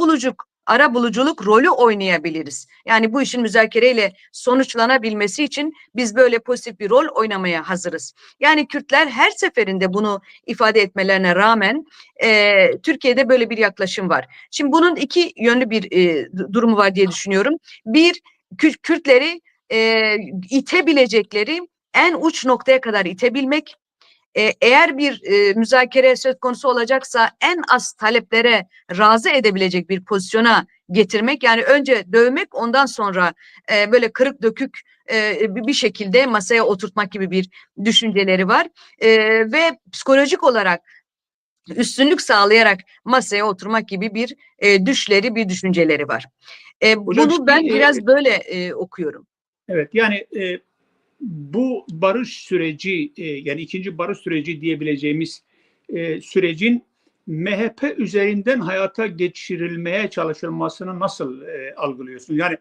buluculuk rolü oynayabiliriz. Yani bu işin müzakereyle sonuçlanabilmesi için biz böyle pozitif bir rol oynamaya hazırız. Yani Kürtler her seferinde bunu ifade etmelerine rağmen Türkiye'de böyle bir yaklaşım var. Şimdi bunun iki yönlü bir durumu var diye düşünüyorum. Bir, Kürtleri itebilecekleri en uç noktaya kadar itebilmek. Eğer bir müzakere söz konusu olacaksa en az taleplere razı edebilecek bir pozisyona getirmek. Yani önce dövmek, ondan sonra böyle kırık dökük bir şekilde masaya oturtmak gibi bir düşünceleri var. Ve psikolojik olarak üstünlük sağlayarak masaya oturmak gibi bir düşünceleri var. Hocam, Bunu ben biraz böyle okuyorum. Evet, yani bu barış süreci, yani ikinci barış süreci diyebileceğimiz sürecin MHP üzerinden hayata geçirilmeye çalışılmasını nasıl algılıyorsun? Yani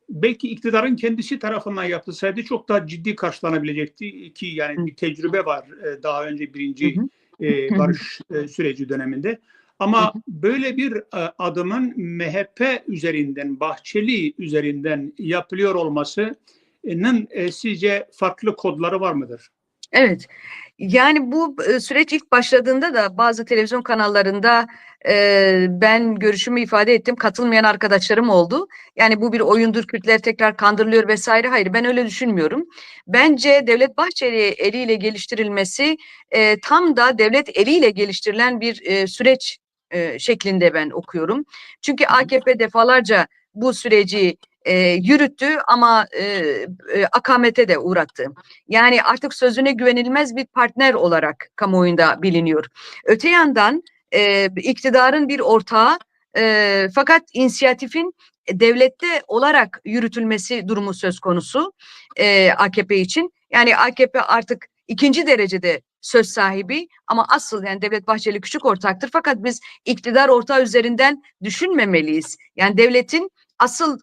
belki iktidarın kendisi tarafından yapılsaydı çok daha ciddi karşılanabilecekti ki yani bir tecrübe var daha önce birinci barış süreci döneminde. Ama böyle bir adımın MHP üzerinden, Bahçeli üzerinden yapılıyor olmasının sizce farklı kodları var mıdır? Evet. Yani bu süreç ilk başladığında da bazı televizyon kanallarında ben görüşümü ifade ettim. Katılmayan arkadaşlarım oldu. Yani bu bir oyundur, Kürtler tekrar kandırılıyor vesaire. Hayır, ben öyle düşünmüyorum. Bence Devlet Bahçeli eliyle geliştirilmesi tam da devlet eliyle geliştirilen bir süreç şeklinde ben okuyorum. Çünkü AKP defalarca bu süreci yürüttü ama akamete de uğrattı. Yani artık sözüne güvenilmez bir partner olarak kamuoyunda biliniyor. Öte yandan iktidarın bir ortağı fakat inisiyatifin devlette olarak yürütülmesi durumu söz konusu AKP için. Yani AKP artık ikinci derecede söz sahibi ama asıl yani Devlet Bahçeli küçük ortaktır. Fakat biz iktidar ortağı üzerinden düşünmemeliyiz. Yani devletin asıl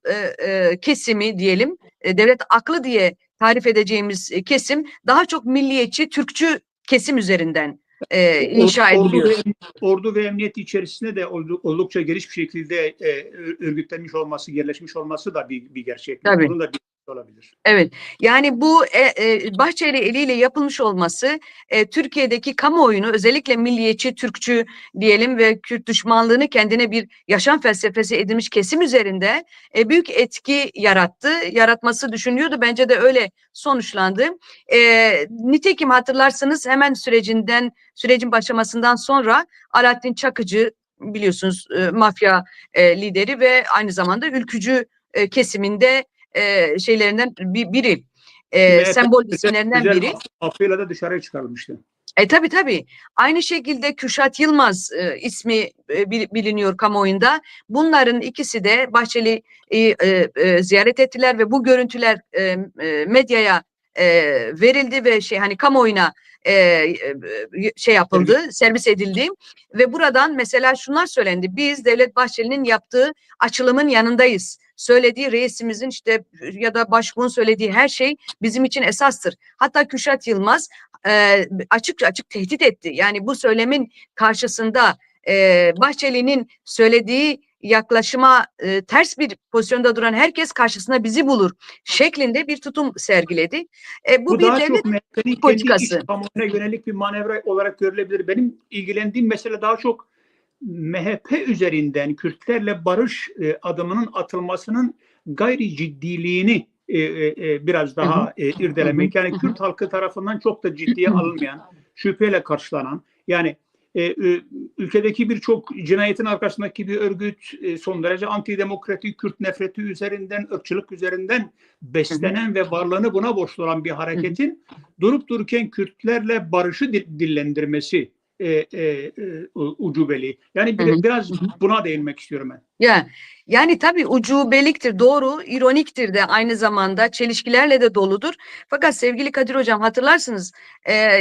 kesimi diyelim, devlet aklı diye tarif edeceğimiz kesim daha çok milliyetçi, Türkçü kesim üzerinden inşa ediliyor. Ordu ve emniyet içerisinde de oldukça geniş bir şekilde örgütlenmiş olması, yerleşmiş olması da bir gerçek. Tabii. Bunun da bir olabilir. Evet, yani bu Bahçeli eliyle yapılmış olması Türkiye'deki kamuoyunu özellikle milliyetçi, Türkçü diyelim ve Kürt düşmanlığını kendine bir yaşam felsefesi edinmiş kesim üzerinde büyük etki yarattı. Yaratması düşünülüyordu. Bence de öyle sonuçlandı. Nitekim hatırlarsınız hemen sürecin başlamasından sonra Alaaddin Çakıcı biliyorsunuz mafya lideri ve aynı zamanda ülkücü kesiminde şeylerinden biri. Sembol isimlerinden biri. Affıyla da dışarıya çıkarılmıştı. Tabii. Aynı şekilde Kürşat Yılmaz ismi biliniyor kamuoyunda. Bunların ikisi de Bahçeli'yi ziyaret ettiler ve bu görüntüler medyaya verildi ve hani kamuoyuna şey yapıldı, servis edildi ve buradan mesela şunlar söylendi. Biz Devlet Bahçeli'nin yaptığı açılımın yanındayız. Söylediği reisimizin işte ya da başbuğun söylediği her şey bizim için esastır. Hatta Kürşat Yılmaz açık tehdit etti. Yani bu söylemin karşısında Bahçeli'nin söylediği yaklaşıma ters bir pozisyonda duran herkes karşısına bizi bulur şeklinde bir tutum sergiledi. Bu bir daha devlet çok MHP'nin politikası. kendi iç kamuoyuna yönelik bir manevra olarak görülebilir. Benim ilgilendiğim mesele daha çok MHP üzerinden Kürtlerle barış adımının atılmasının gayri ciddiliğini biraz daha irdelemek. Yani Kürt halkı tarafından çok da ciddiye alınmayan, şüpheyle karşılanan, yani ülkedeki birçok cinayetin arkasındaki bir örgüt, son derece antidemokratik, Kürt nefreti üzerinden, ırkçılık üzerinden beslenen ve varlığını buna borçlu olan bir hareketin durup dururken Kürtlerle barışı dillendirmesi ucubeli. Yani biraz buna değinmek istiyorum ben. Yani tabii ucubeliktir, doğru, ironiktir de aynı zamanda çelişkilerle de doludur. Fakat sevgili Kadir Hocam hatırlarsınız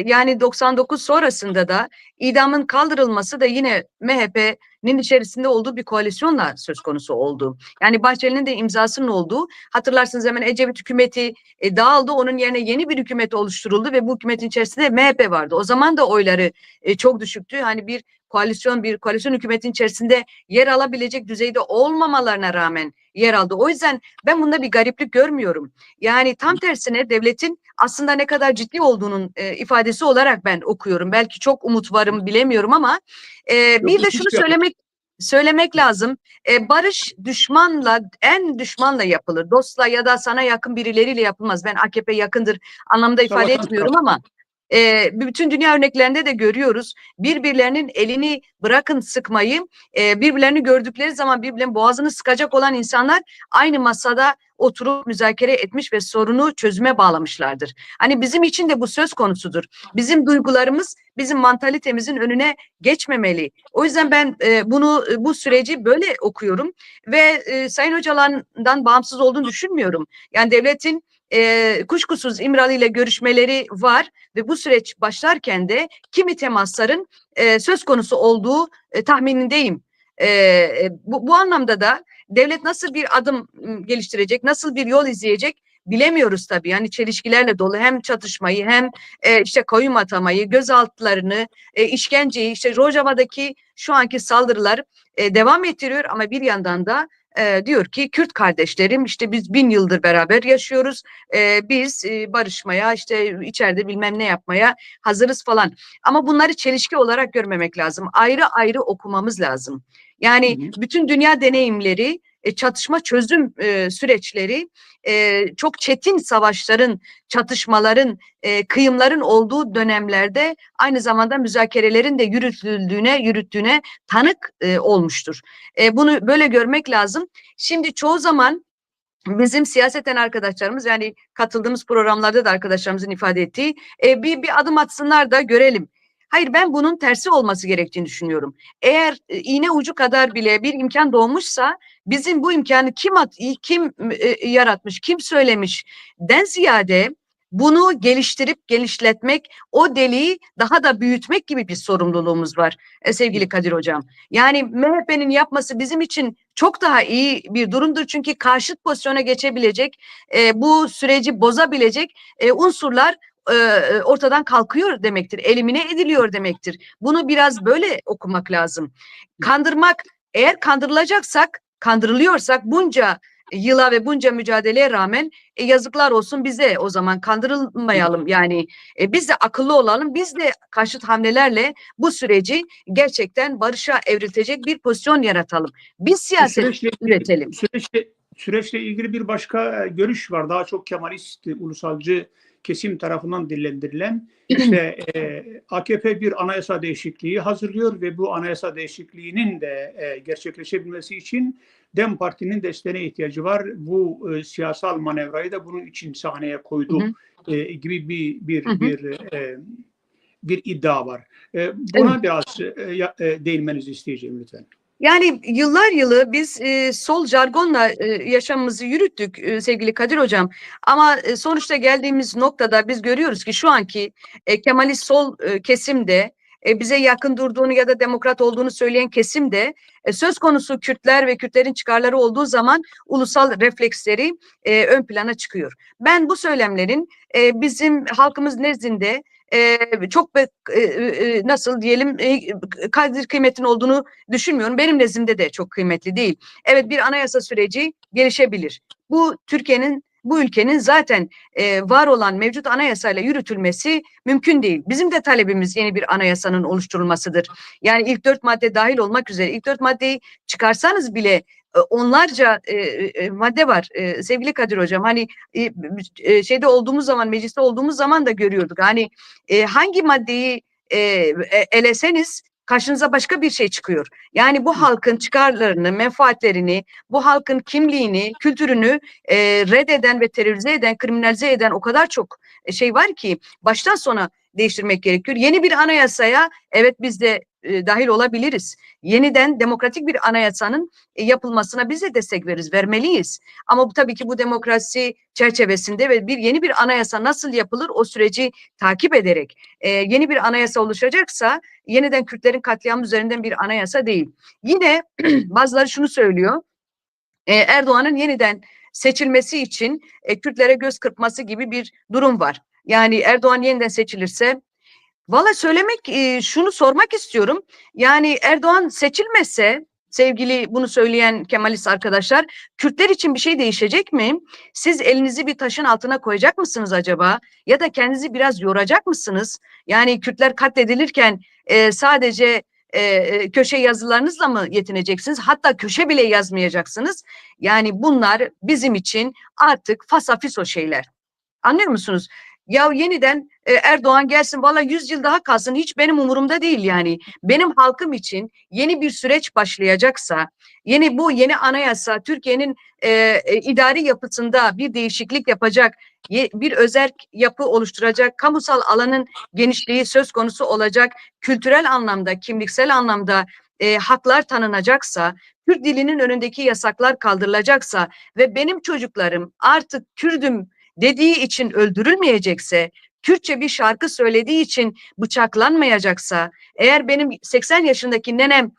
yani 99 sonrasında da idamın kaldırılması da yine MHP'nin içerisinde olduğu bir koalisyonla söz konusu oldu. Yani Bahçeli'nin de imzasının olduğu, hatırlarsınız hemen Ecevit hükümeti dağıldı, onun yerine yeni bir hükümet oluşturuldu ve bu hükümetin içerisinde MHP vardı. O zaman da oyları çok düşüktü. Hani bir koalisyon hükümetin içerisinde yer alabilecek düzeyde olmamalarına rağmen yer aldı. O yüzden ben bunda bir gariplik görmüyorum. Yani tam tersine devletin aslında ne kadar ciddi olduğunun ifadesi olarak ben okuyorum. Belki çok umut varım bilemiyorum ama bir de şunu söylemek lazım. Barış en düşmanla yapılır. Dostla ya da sana yakın birileriyle yapılmaz. Ben AKP yakındır anlamda ifade etmiyorum ama bütün dünya örneklerinde de görüyoruz. Birbirlerinin elini bırakın sıkmayı, birbirlerini gördükleri zaman birbirlerinin boğazını sıkacak olan insanlar aynı masada oturup müzakere etmiş ve sorunu çözüme bağlamışlardır. Hani bizim için de bu söz konusudur. Bizim duygularımız bizim mantalitemizin önüne geçmemeli. O yüzden ben bu süreci böyle okuyorum ve Sayın Öcalan'dan bağımsız olduğunu düşünmüyorum. Yani devletin kuşkusuz İmralı ile görüşmeleri var ve bu süreç başlarken de kimi temasların söz konusu olduğu tahminindeyim. Bu anlamda da devlet nasıl bir adım geliştirecek, nasıl bir yol izleyecek bilemiyoruz tabii. Yani çelişkilerle dolu hem çatışmayı hem işte kayyum atamayı, gözaltılarını, işkenceyi, işte Rojava'daki şu anki saldırılar devam ettiriyor ama bir yandan da diyor ki Kürt kardeşlerim işte biz 1000 yıldır beraber yaşıyoruz. Biz barışmaya işte içeride bilmem ne yapmaya hazırız falan. Ama bunları çelişki olarak görmemek lazım. Ayrı ayrı okumamız lazım. Hı Yani hı. bütün dünya deneyimleri, çatışma çözüm süreçleri, çok çetin savaşların, çatışmaların, kıyımların olduğu dönemlerde aynı zamanda müzakerelerin de yürüttüğüne tanık olmuştur. Bunu böyle görmek lazım. Şimdi çoğu zaman bizim siyaseten arkadaşlarımız yani katıldığımız programlarda da arkadaşlarımızın ifade ettiği bir adım atsınlar da görelim. Hayır ben bunun tersi olması gerektiğini düşünüyorum. Eğer iğne ucu kadar bile bir imkan doğmuşsa bizim bu imkanı kim yaratmış, kim söylemiş den ziyade bunu geliştirip genişletmek, o deliği daha da büyütmek gibi bir sorumluluğumuz var sevgili Kadir Hocam. Yani MHP'nin yapması bizim için çok daha iyi bir durumdur. Çünkü karşıt pozisyona geçebilecek, bu süreci bozabilecek unsurlar ortadan kalkıyor demektir. Elimine ediliyor demektir. Bunu biraz böyle okumak lazım. Kandırmak, eğer kandırılacaksak, kandırılıyorsak bunca yıla ve bunca mücadeleye rağmen yazıklar olsun bize, o zaman kandırılmayalım. Yani biz de akıllı olalım. Biz de karşıt hamlelerle bu süreci gerçekten barışa evriltecek bir pozisyon yaratalım. Biz Bu siyaset üretelim. süreçle ilgili bir başka görüş var. Daha çok Kemalist, ulusalcı kesim tarafından dillendirilen. İşte AKP bir anayasa değişikliği hazırlıyor ve bu anayasa değişikliğinin de gerçekleşebilmesi için DEM Parti'nin desteğine ihtiyacı var. Bu siyasal manevrayı da bunun için sahneye koydu gibi bir iddia var. Buna Evet. biraz değinmenizi isteyeceğim lütfen. Yani yıllar yılı biz sol jargonla yaşamımızı yürüttük sevgili Kadir Hocam. Ama sonuçta geldiğimiz noktada biz görüyoruz ki şu anki Kemalist sol kesimde bize yakın durduğunu ya da demokrat olduğunu söyleyen kesimde söz konusu Kürtler ve Kürtlerin çıkarları olduğu zaman ulusal refleksleri ön plana çıkıyor. Ben bu söylemlerin bizim halkımız nezdinde çok nasıl diyelim kadir kıymetin olduğunu düşünmüyorum. Benim nezdimde de çok kıymetli değil. Evet bir anayasa süreci gelişebilir. Bu ülkenin zaten var olan mevcut anayasayla yürütülmesi mümkün değil. Bizim de talebimiz yeni bir anayasanın oluşturulmasıdır. Yani ilk 4 madde dahil olmak üzere ilk 4 maddeyi çıkarsanız bile onlarca madde var sevgili Kadir Hocam. Hani şeyde olduğumuz zaman, mecliste olduğumuz zaman da görüyorduk. Hani hangi maddeyi eleseniz karşınıza başka bir şey çıkıyor. Yani bu halkın çıkarlarını, menfaatlerini, bu halkın kimliğini, kültürünü reddeden ve terörize eden, kriminalize eden o kadar çok şey var ki baştan sona değiştirmek gerekiyor. Yeni bir anayasaya evet biz de dahil olabiliriz. Yeniden demokratik bir anayasanın yapılmasına biz de destek vermeliyiz. Ama bu tabii ki bu demokrasi çerçevesinde ve yeni bir anayasa nasıl yapılır o süreci takip ederek yeni bir anayasa oluşacaksa yeniden Kürtlerin katliamı üzerinden bir anayasa değil. Yine bazıları şunu söylüyor. Erdoğan'ın yeniden seçilmesi için Kürtlere göz kırpması gibi bir durum var. Yani Erdoğan yeniden seçilirse valla şunu sormak istiyorum. Yani Erdoğan seçilmese sevgili bunu söyleyen Kemalist arkadaşlar Kürtler için bir şey değişecek mi? Siz elinizi bir taşın altına koyacak mısınız acaba? Ya da kendinizi biraz yoracak mısınız? Yani Kürtler katledilirken sadece köşe yazılarınızla mı yetineceksiniz? Hatta köşe bile yazmayacaksınız. Yani bunlar bizim için artık fasafiso şeyler. Anlıyor musunuz? Ya yeniden Erdoğan gelsin valla 100 yıl daha kalsın hiç benim umurumda değil yani. Benim halkım için yeni bir süreç başlayacaksa yeni anayasa Türkiye'nin idari yapısında bir değişiklik yapacak, bir özerk yapı oluşturacak, kamusal alanın genişliği söz konusu olacak, kültürel anlamda, kimliksel anlamda haklar tanınacaksa, Türk dilinin önündeki yasaklar kaldırılacaksa ve benim çocuklarım artık Kürdüm dediği için öldürülmeyecekse, Kürtçe bir şarkı söylediği için bıçaklanmayacaksa, eğer benim 80 yaşındaki nenem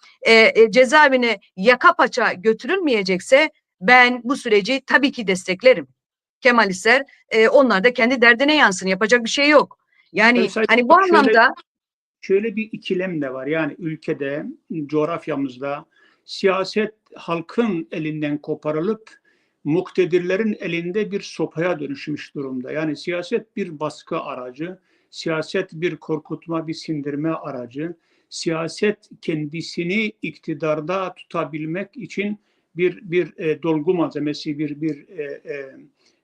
cezaevine yaka paça götürülmeyecekse ben bu süreci tabii ki desteklerim. Kemalistler onlar da kendi derdine yansın. Yapacak bir şey yok. Yani hani bu anlamda Şöyle bir ikilem de var. Yani ülkede, coğrafyamızda siyaset halkın elinden koparılıp muktedirlerin elinde bir sopaya dönüşmüş durumda. Yani siyaset bir baskı aracı, siyaset bir korkutma, bir sindirme aracı, siyaset kendisini iktidarda tutabilmek için bir dolgu malzemesi,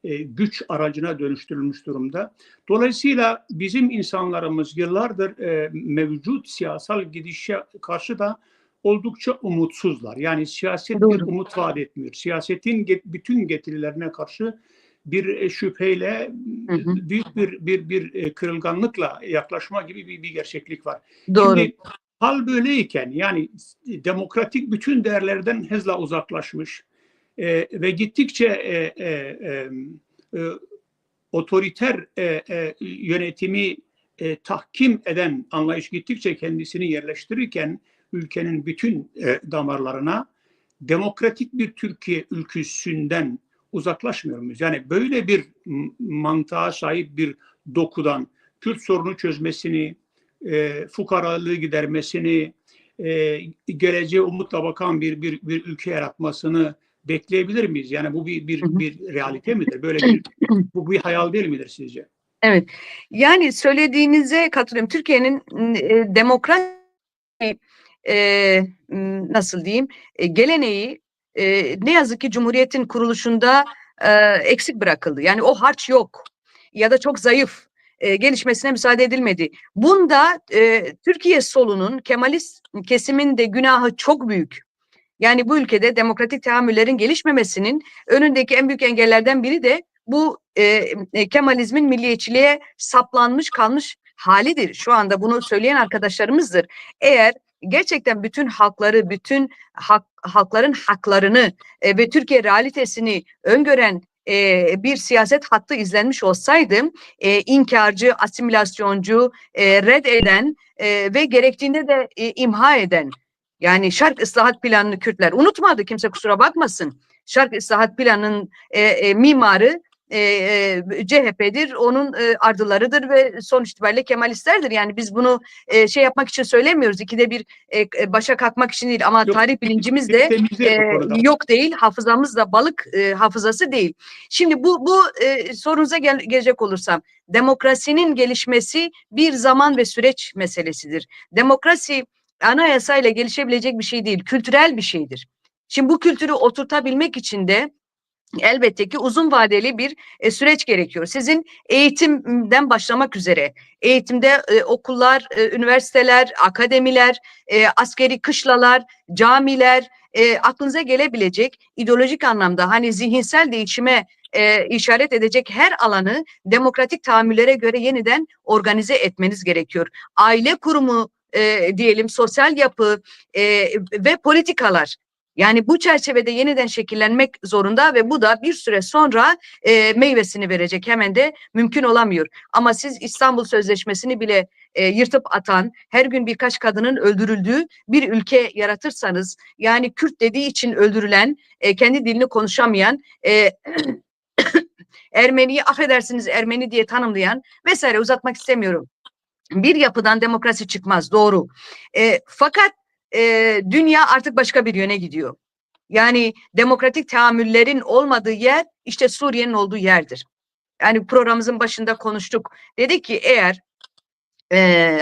güç aracına dönüştürülmüş durumda. Dolayısıyla bizim insanlarımız yıllardır mevcut siyasal gidişe karşı da oldukça umutsuzlar. Yani siyaset bir Doğru. umut vaat etmiyor. Siyasetin bütün getirilerine karşı bir şüpheyle, Hı hı. büyük bir kırılganlıkla yaklaşma gibi bir gerçeklik var. Doğru. Şimdi hal böyleyken, yani demokratik bütün değerlerden hızla uzaklaşmış ve gittikçe otoriter yönetimi tahkim eden anlayış gittikçe kendisini yerleştirirken ülkenin bütün damarlarına, demokratik bir Türkiye ülküsünden uzaklaşmıyor muyuz? Yani böyle bir mantığa sahip bir dokudan Kürt sorunu çözmesini, fukaralığı gidermesini, geleceğe umutla bakan bir ülke yaratmasını bekleyebilir miyiz? Yani bu bir realite midir? Böyle bu bir hayal değil midir sizce? Evet. Yani söylediğinize katılıyorum. Türkiye'nin demokrasi nasıl diyeyim geleneği ne yazık ki Cumhuriyet'in kuruluşunda eksik bırakıldı. Yani o harç yok ya da çok zayıf. Gelişmesine müsaade edilmedi. Bunda Türkiye solunun, Kemalist kesimin de günahı çok büyük. Yani bu ülkede demokratik tahammüllerin gelişmemesinin önündeki en büyük engellerden biri de bu Kemalizmin milliyetçiliğe saplanmış kalmış halidir. Şu anda bunu söyleyen arkadaşlarımızdır. Eğer gerçekten bütün halkları, bütün halkların haklarını ve Türkiye realitesini öngören bir siyaset hattı izlenmiş olsaydı inkarcı, asimilasyoncu, reddeden ve gerektiğinde de imha eden, yani Şark Islahat Planı'nı Kürtler unutmadı, kimse kusura bakmasın. Şark Islahat Planı'nın mimarı CHP'dir, onun ardılarıdır ve sonuç itibariyle Kemalistlerdir. Yani biz bunu şey yapmak için söylemiyoruz, ikide bir başa kalkmak için değil, ama Yok, tarih bilincimiz de yok değil, hafızamız da balık hafızası değil. Şimdi bu sorunuza gelecek olursam, demokrasinin gelişmesi bir zaman ve süreç meselesidir. Demokrasi anayasayla gelişebilecek bir şey değil, kültürel bir şeydir. Şimdi bu kültürü oturtabilmek için de elbette ki uzun vadeli bir süreç gerekiyor. Sizin eğitimden başlamak üzere, eğitimde okullar, üniversiteler, akademiler, askeri kışlalar, camiler, aklınıza gelebilecek ideolojik anlamda hani zihinsel değişime işaret edecek her alanı demokratik tahammüllere göre yeniden organize etmeniz gerekiyor. Aile kurumu diyelim, sosyal yapı ve politikalar. Yani bu çerçevede yeniden şekillenmek zorunda ve bu da bir süre sonra meyvesini verecek. Hemen de mümkün olamıyor. Ama siz İstanbul Sözleşmesi'ni bile yırtıp atan, her gün birkaç kadının öldürüldüğü bir ülke yaratırsanız, yani Kürt dediği için öldürülen, kendi dilini konuşamayan, Ermeniyi affedersiniz Ermeni diye tanımlayan vesaire, uzatmak istemiyorum. Bir yapıdan demokrasi çıkmaz, doğru. Fakat dünya artık başka bir yöne gidiyor. Yani demokratik tahammüllerin olmadığı yer işte Suriye'nin olduğu yerdir. Yani programımızın başında konuştuk. Dedik ki eğer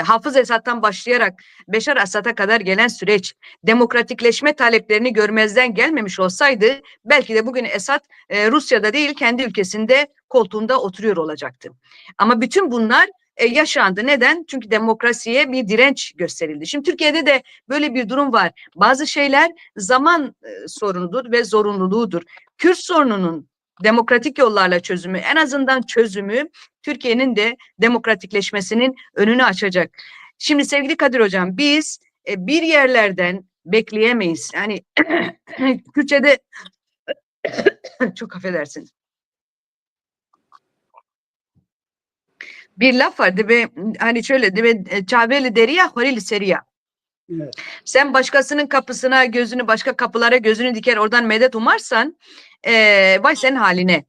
Hafız Esad'dan başlayarak Beşar Esad'a kadar gelen süreç demokratikleşme taleplerini görmezden gelmemiş olsaydı, belki de bugün Esad Rusya'da değil kendi ülkesinde koltuğunda oturuyor olacaktı. Ama bütün bunlar yaşandı. Neden? Çünkü demokrasiye bir direnç gösterildi. Şimdi Türkiye'de de böyle bir durum var. Bazı şeyler zaman sorunudur ve zorunluluğudur. Kürt sorununun demokratik yollarla çözümü, en azından çözümü Türkiye'nin de demokratikleşmesinin önünü açacak. Şimdi sevgili Kadir Hocam, biz bir yerlerden bekleyemeyiz. Yani Kürtçe'de çok affedersiniz. Bir laf var ve hani şöyle de çaveli deriya horili seriya. Evet. Sen başkasının kapısına gözünü, başka kapılara gözünü diker oradan medet umarsan vay senin haline.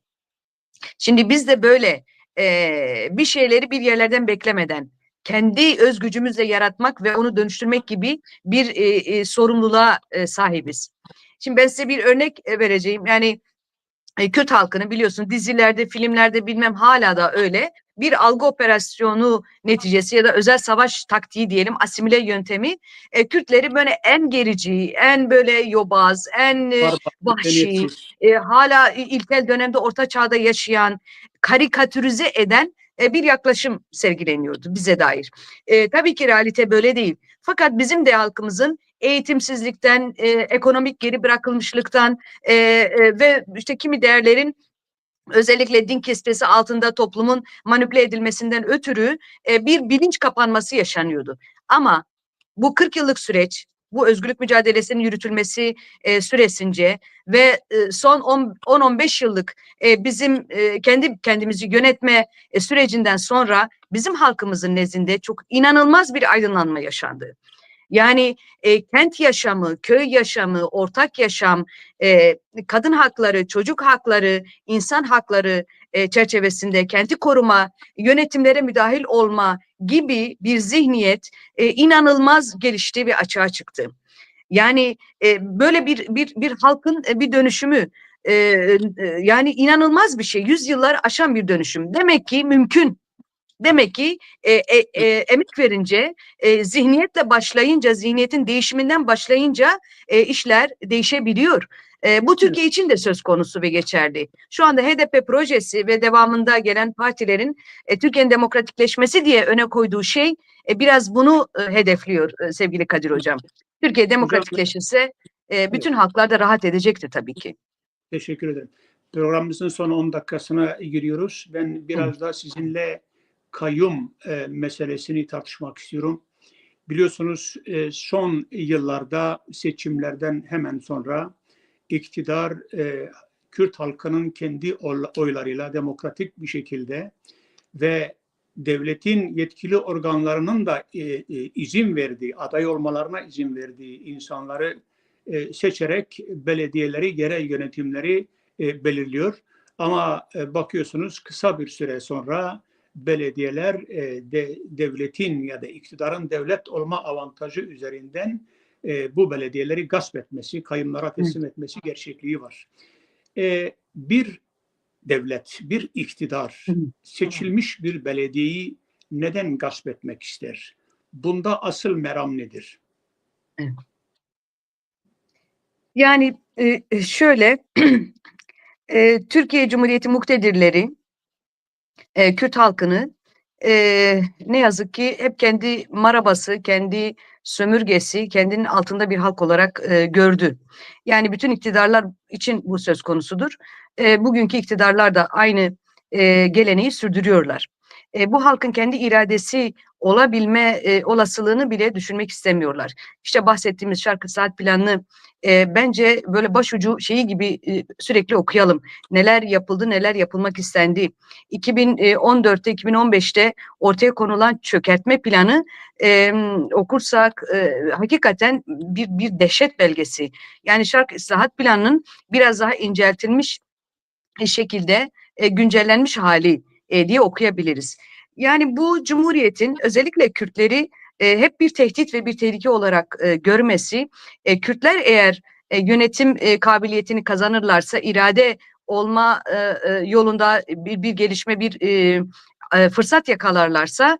Şimdi biz de böyle bir şeyleri bir yerlerden beklemeden, kendi öz gücümüzle yaratmak ve onu dönüştürmek gibi bir sorumluluğa sahibiz. Şimdi ben size bir örnek vereceğim. Yani Kürt halkını biliyorsun dizilerde, filmlerde bilmem hala da öyle bir algı operasyonu neticesi ya da özel savaş taktiği diyelim asimile yöntemi Kürtleri böyle en gerici, en böyle yobaz, en Barbar, vahşi, medeniyetsiz. hala ilkel dönemde orta çağda yaşayan, karikatürize eden bir yaklaşım sergileniyordu bize dair. Tabii ki realite böyle değil. Fakat bizim de halkımızın eğitimsizlikten, ekonomik geri bırakılmışlıktan ve işte kimi değerlerin özellikle din kisvesi altında toplumun manipüle edilmesinden ötürü bir bilinç kapanması yaşanıyordu. Ama bu 40 yıllık süreç, bu özgürlük mücadelesinin yürütülmesi süresince ve son 10-15 yıllık bizim kendi kendimizi yönetme sürecinden sonra bizim halkımızın nezdinde çok inanılmaz bir aydınlanma yaşandı. Yani kent yaşamı, köy yaşamı, ortak yaşam, kadın hakları, çocuk hakları, insan hakları çerçevesinde kenti koruma, yönetimlere müdahil olma gibi bir zihniyet inanılmaz gelişti ve açığa çıktı. Yani böyle bir halkın bir dönüşümü yani inanılmaz bir şey. Yüzyıllar aşan bir dönüşüm. Demek ki mümkün. Demek ki emek verince, zihniyetle başlayınca, zihniyetin değişiminden başlayınca işler değişebiliyor. Bu Türkiye için de söz konusu ve geçerli. Şu anda HDP projesi ve devamında gelen partilerin Türkiye'nin demokratikleşmesi diye öne koyduğu şey biraz bunu hedefliyor sevgili Kadir Hocam. Türkiye Hocam, demokratikleşirse bütün evet, halklar da rahat edecektir tabii ki. teşekkür ederim. Programımızın son 10 dakikasına giriyoruz. Ben Hı. biraz daha sizinle kayyum meselesini tartışmak istiyorum. Biliyorsunuz son yıllarda seçimlerden hemen sonra iktidar Kürt halkının kendi oylarıyla demokratik bir şekilde ve devletin yetkili organlarının da izin verdiği, aday olmalarına izin verdiği insanları seçerek belediyeleri, yerel yönetimleri belirliyor. Ama bakıyorsunuz kısa bir süre sonra belediyeler devletin ya da iktidarın devlet olma avantajı üzerinden bu belediyeleri gasp etmesi, kayyumlara teslim etmesi gerçekliği var. Bir devlet, bir iktidar seçilmiş bir belediyeyi neden gasp etmek ister? Bunda asıl meram nedir? Yani şöyle Türkiye Cumhuriyeti muktedirleri Kürt halkını ne yazık ki hep kendi marabası, kendi sömürgesi, kendinin altında bir halk olarak gördü. Yani bütün iktidarlar için bu söz konusudur. Bugünkü iktidarlar da aynı geleneği sürdürüyorlar. Bu halkın kendi iradesi olabilme olasılığını bile düşünmek istemiyorlar. İşte bahsettiğimiz şarkı saat planını bence böyle başucu şeyi gibi sürekli okuyalım. Neler yapıldı, neler yapılmak istendi. 2014'te, 2015'te ortaya konulan çökertme planı okursak hakikaten bir dehşet belgesi. Yani şark ıslahat planının biraz daha inceltilmiş şekilde güncellenmiş hali diye okuyabiliriz. Yani bu cumhuriyetin özellikle Kürtleri hep bir tehdit ve bir tehlike olarak görmesi, Kürtler eğer yönetim kabiliyetini kazanırlarsa irade olma yolunda bir gelişme, bir fırsat yakalarlarsa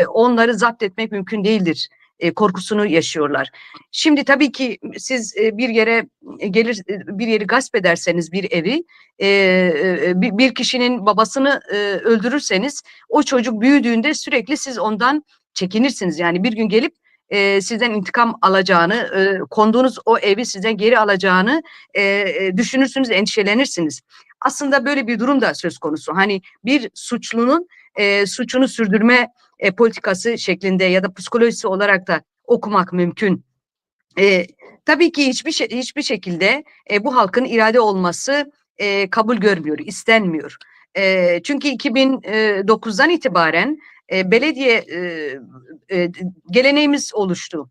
onları zapt etmek mümkün değildir korkusunu yaşıyorlar. Şimdi tabii ki siz bir yere gelir, bir yeri gasp ederseniz bir evi, bir kişinin babasını öldürürseniz o çocuk büyüdüğünde sürekli siz ondan çekinirsiniz. Yani bir gün gelip sizden intikam alacağını, konduğunuz o evi sizden geri alacağını düşünürsünüz, endişelenirsiniz. Aslında böyle bir durum da söz konusu. Hani bir suçlunun suçunu sürdürme politikası şeklinde ya da psikolojisi olarak da okumak mümkün. Tabii ki hiçbir şekilde bu halkın irade olması kabul görmüyor, istenmiyor. Çünkü 2009'dan itibaren belediye geleneğimiz oluştu.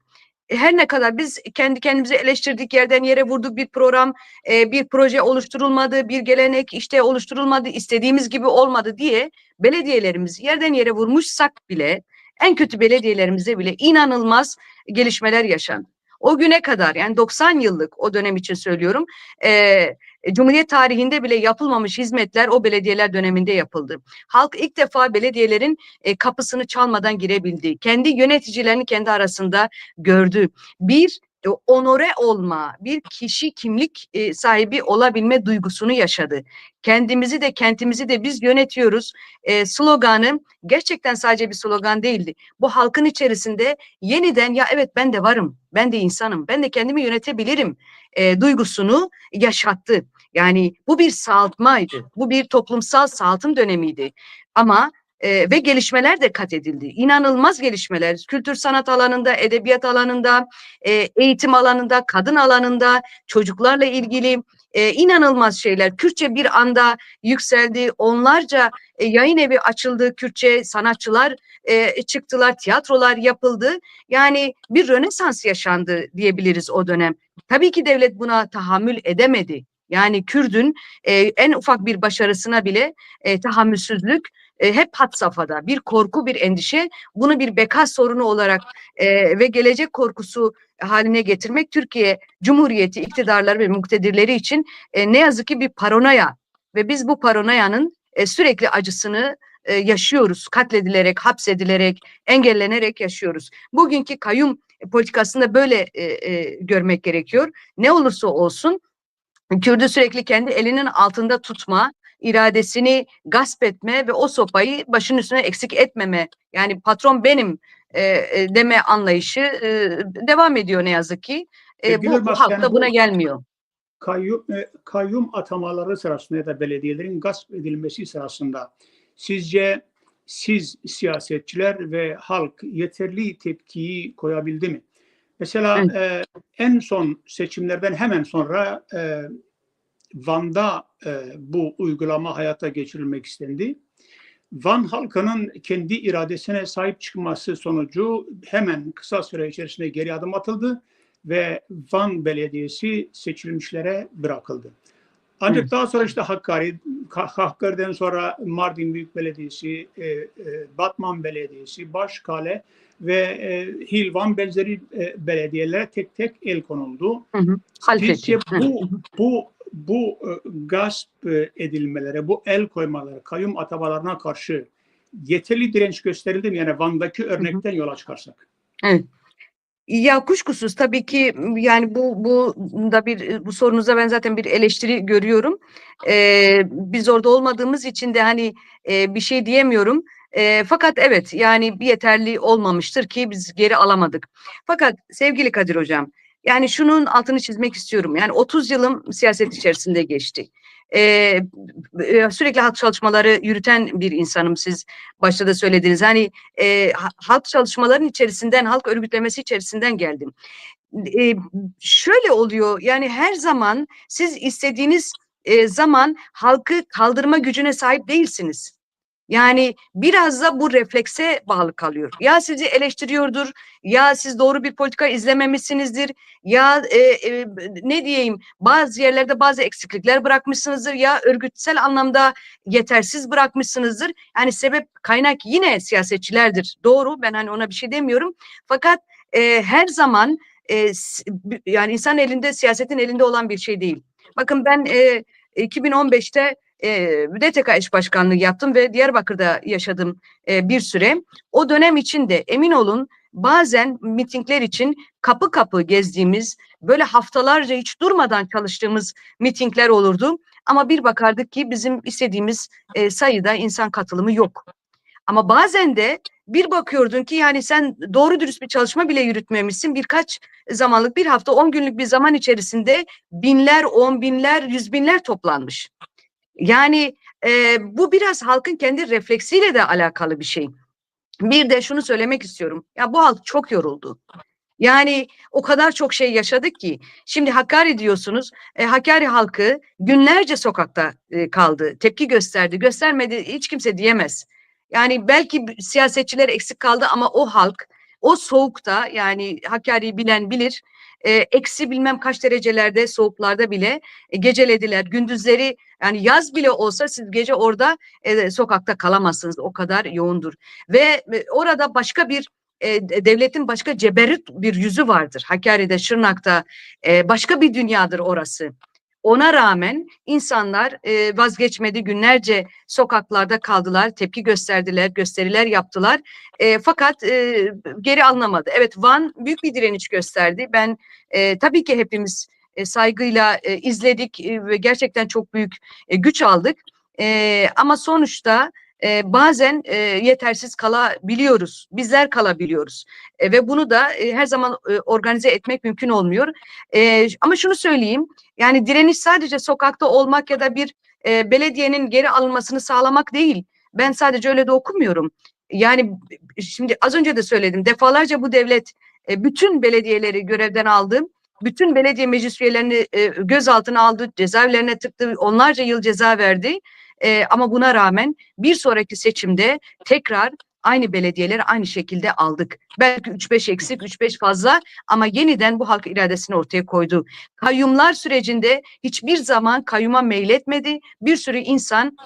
Her ne kadar biz kendi kendimizi eleştirdik, yerden yere vurduk, bir program, bir proje oluşturulmadı, bir gelenek işte oluşturulmadı, istediğimiz gibi olmadı diye belediyelerimiz yerden yere vurmuşsak bile en kötü belediyelerimizde bile inanılmaz gelişmeler yaşandı. O güne kadar, yani 90 yıllık o dönem için söylüyorum, Cumhuriyet tarihinde bile yapılmamış hizmetler o belediyeler döneminde yapıldı. Halk ilk defa belediyelerin kapısını çalmadan girebildi. Kendi yöneticilerini kendi arasında gördü. Bir onore olma, bir kişi kimlik sahibi olabilme duygusunu yaşadı. Kendimizi de kentimizi de biz yönetiyoruz sloganı gerçekten sadece bir slogan değildi. Bu halkın içerisinde yeniden ya evet ben de varım, ben de insanım, ben de kendimi yönetebilirim duygusunu yaşattı. Yani bu bir sağaltmaydı, bu bir toplumsal sağaltım dönemiydi. Ama ve gelişmeler de kat edildi. İnanılmaz gelişmeler. Kültür sanat alanında, edebiyat alanında, eğitim alanında, kadın alanında, çocuklarla ilgili inanılmaz şeyler. Kürtçe bir anda yükseldi. Onlarca yayın evi açıldı. Kürtçe sanatçılar çıktılar. Tiyatrolar yapıldı. Yani bir Rönesans yaşandı diyebiliriz o dönem. Tabii ki devlet buna tahammül edemedi. Yani Kürdün en ufak bir başarısına bile tahammülsüzlük hep had safhada. Bir korku, bir endişe. Bunu bir beka sorunu olarak ve gelecek korkusu haline getirmek Türkiye Cumhuriyeti iktidarları ve muktedirleri için ne yazık ki bir paranoya ve biz bu paranoyanın sürekli acısını yaşıyoruz. Katledilerek, hapsedilerek, engellenerek yaşıyoruz. Bugünkü kayyum politikasında böyle görmek gerekiyor. Ne olursa olsun Kürdü sürekli kendi elinin altında tutma, iradesini gasp etme ve o sopayı başının üstüne eksik etmeme, yani patron benim deme anlayışı devam ediyor ne yazık ki. Sevgili Bu Irmak, halk yani da buna bu gelmiyor. kayyum atamaları sırasında ya da belediyelerin gasp edilmesi sırasında sizce siz siyasetçiler ve halk yeterli tepkiyi koyabildi mi? Mesela Evet. en son seçimlerden hemen sonra Van'da bu uygulama hayata geçirilmek istendi. Van halkının kendi iradesine sahip çıkması sonucu hemen kısa süre içerisinde geri adım atıldı ve Van Belediyesi seçilmişlere bırakıldı. Ancak daha sonra işte Hakkari'den sonra Mardin Büyük Belediyesi, Batman Belediyesi, Başkale ve Hilvan benzeri belediyelere tek tek el konuldu. Hı hı. Sizce Halfeti. bu gasp edilmelere, bu el koymalara, kayyum atamalarına karşı yeterli direnç gösterildi mi? Yani Van'daki örnekten yola çıkarsak. Evet. Ya kuşkusuz tabii ki yani bu da bu sorunuza ben zaten bir eleştiri görüyorum. Biz orada olmadığımız için de hani bir şey diyemiyorum. Fakat evet yani yeterli olmamıştır ki biz geri alamadık. Fakat sevgili Kadir Hocam yani şunun altını çizmek istiyorum. Yani 30 yılım siyaset içerisinde geçti. Ee, Sürekli halk çalışmaları yürüten bir insanım, siz başta da söylediniz. Hani halk çalışmaların içerisinden, halk örgütlemesi içerisinden geldim. E, Şöyle oluyor yani her zaman siz istediğiniz zaman halkı kaldırma gücüne sahip değilsiniz. Yani biraz da bu reflekse bağlı kalıyor. Ya sizi eleştiriyordur, ya siz doğru bir politika izlememişsinizdir, ya ne diyeyim bazı yerlerde bazı eksiklikler bırakmışsınızdır, ya örgütsel anlamda yetersiz bırakmışsınızdır. Yani sebep kaynak yine siyasetçilerdir. Doğru, ben hani ona bir şey demiyorum. Fakat her zaman yani insan elinde, siyasetin elinde olan bir şey değil. Bakın ben 2015'te DTK eş başkanlığı yaptım ve Diyarbakır'da yaşadım bir süre. O dönem içinde emin olun bazen mitingler için kapı kapı gezdiğimiz, böyle haftalarca hiç durmadan çalıştığımız mitingler olurdu. Ama bir bakardık ki bizim istediğimiz sayıda insan katılımı yok. Ama bazen de bir bakıyordun ki yani sen doğru dürüst bir çalışma bile yürütmemişsin. Birkaç zamanlık, bir hafta 10 günlük bir zaman içerisinde binler, 10 binler, 100 binler toplanmış. Yani bu biraz halkın kendi refleksiyle de alakalı bir şey. Bir de şunu söylemek istiyorum. Ya bu halk çok yoruldu. Yani o kadar çok şey yaşadık ki. Şimdi Hakkari diyorsunuz. Hakkari halkı günlerce sokakta kaldı. Tepki gösterdi. Göstermedi hiç kimse diyemez. Yani belki siyasetçiler eksik kaldı ama o halk o soğukta, yani Hakkari'yi bilen bilir. Eksi bilmem kaç derecelerde, soğuklarda bile gecelediler. Gündüzleri, yani yaz bile olsa siz gece orada sokakta kalamazsınız. O kadar yoğundur. Ve orada başka bir devletin başka ceberut bir yüzü vardır. Hakkari'de, Şırnak'ta başka bir dünyadır orası. Ona rağmen insanlar vazgeçmedi, günlerce sokaklarda kaldılar, tepki gösterdiler, gösteriler yaptılar. Fakat geri alınamadı. Evet, Van büyük bir direniş gösterdi. Ben tabii ki hepimiz saygıyla izledik ve gerçekten çok büyük güç aldık. Ama sonuçta bazen yetersiz kalabiliyoruz. Bizler kalabiliyoruz. Ve bunu da her zaman organize etmek mümkün olmuyor. Ama şunu söyleyeyim. Yani direniş sadece sokakta olmak ya da bir belediyenin geri alınmasını sağlamak değil. Ben sadece öyle de okumuyorum. Yani şimdi az önce de söyledim. Defalarca bu devlet bütün belediyeleri görevden aldı. Bütün belediye meclis üyelerini gözaltına aldı, cezaevlerine tıktı, onlarca yıl ceza verdi. Ama buna rağmen bir sonraki seçimde tekrar aynı belediyeleri aynı şekilde aldık. Belki 3-5 eksik, 3-5 fazla ama yeniden bu halk iradesini ortaya koydu. Kayyumlar sürecinde hiçbir zaman kayyuma meyletmedi. Bir sürü insan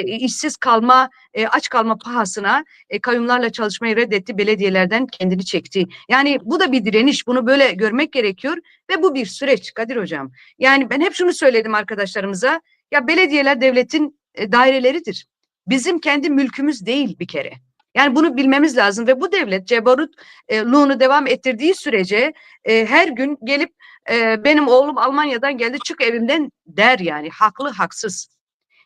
işsiz kalma, aç kalma pahasına kayyumlarla çalışmayı reddetti, belediyelerden kendini çekti. Yani bu da bir direniş, bunu böyle görmek gerekiyor ve bu bir süreç Kadir Hocam. Yani ben hep şunu söyledim arkadaşlarımıza, ya belediyeler devletin daireleridir. Bizim kendi mülkümüz değil bir kere. Yani bunu bilmemiz lazım ve bu devlet cebarutluğunu devam ettirdiği sürece her gün gelip benim oğlum Almanya'dan geldi, çık evimden der yani, haklı haksız.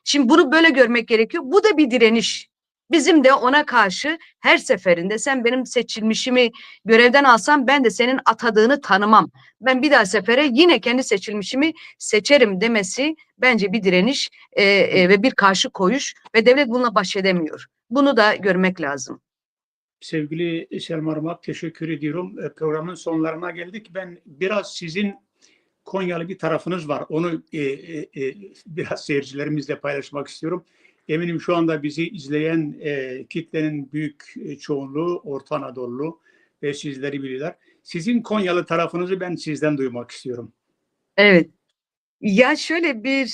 Şimdi bunu böyle görmek gerekiyor. Bu da bir direniş. Bizim de ona karşı her seferinde sen benim seçilmişimi görevden alsan ben de senin atadığını tanımam. Ben bir daha sefere yine kendi seçilmişimi seçerim demesi bence bir direniş ve bir karşı koyuş ve devlet bununla baş edemiyor. Bunu da görmek lazım. Sevgili Selma Irmak, teşekkür ediyorum. Programın sonlarına geldik. Ben biraz sizin Konyalı bir tarafınız var. Onu biraz seyircilerimizle paylaşmak istiyorum. Eminim şu anda bizi izleyen kitlenin büyük çoğunluğu Orta Anadolu ve sizleri bilirler. Sizin Konyalı tarafınızı ben sizden duymak istiyorum. Evet. Ya şöyle bir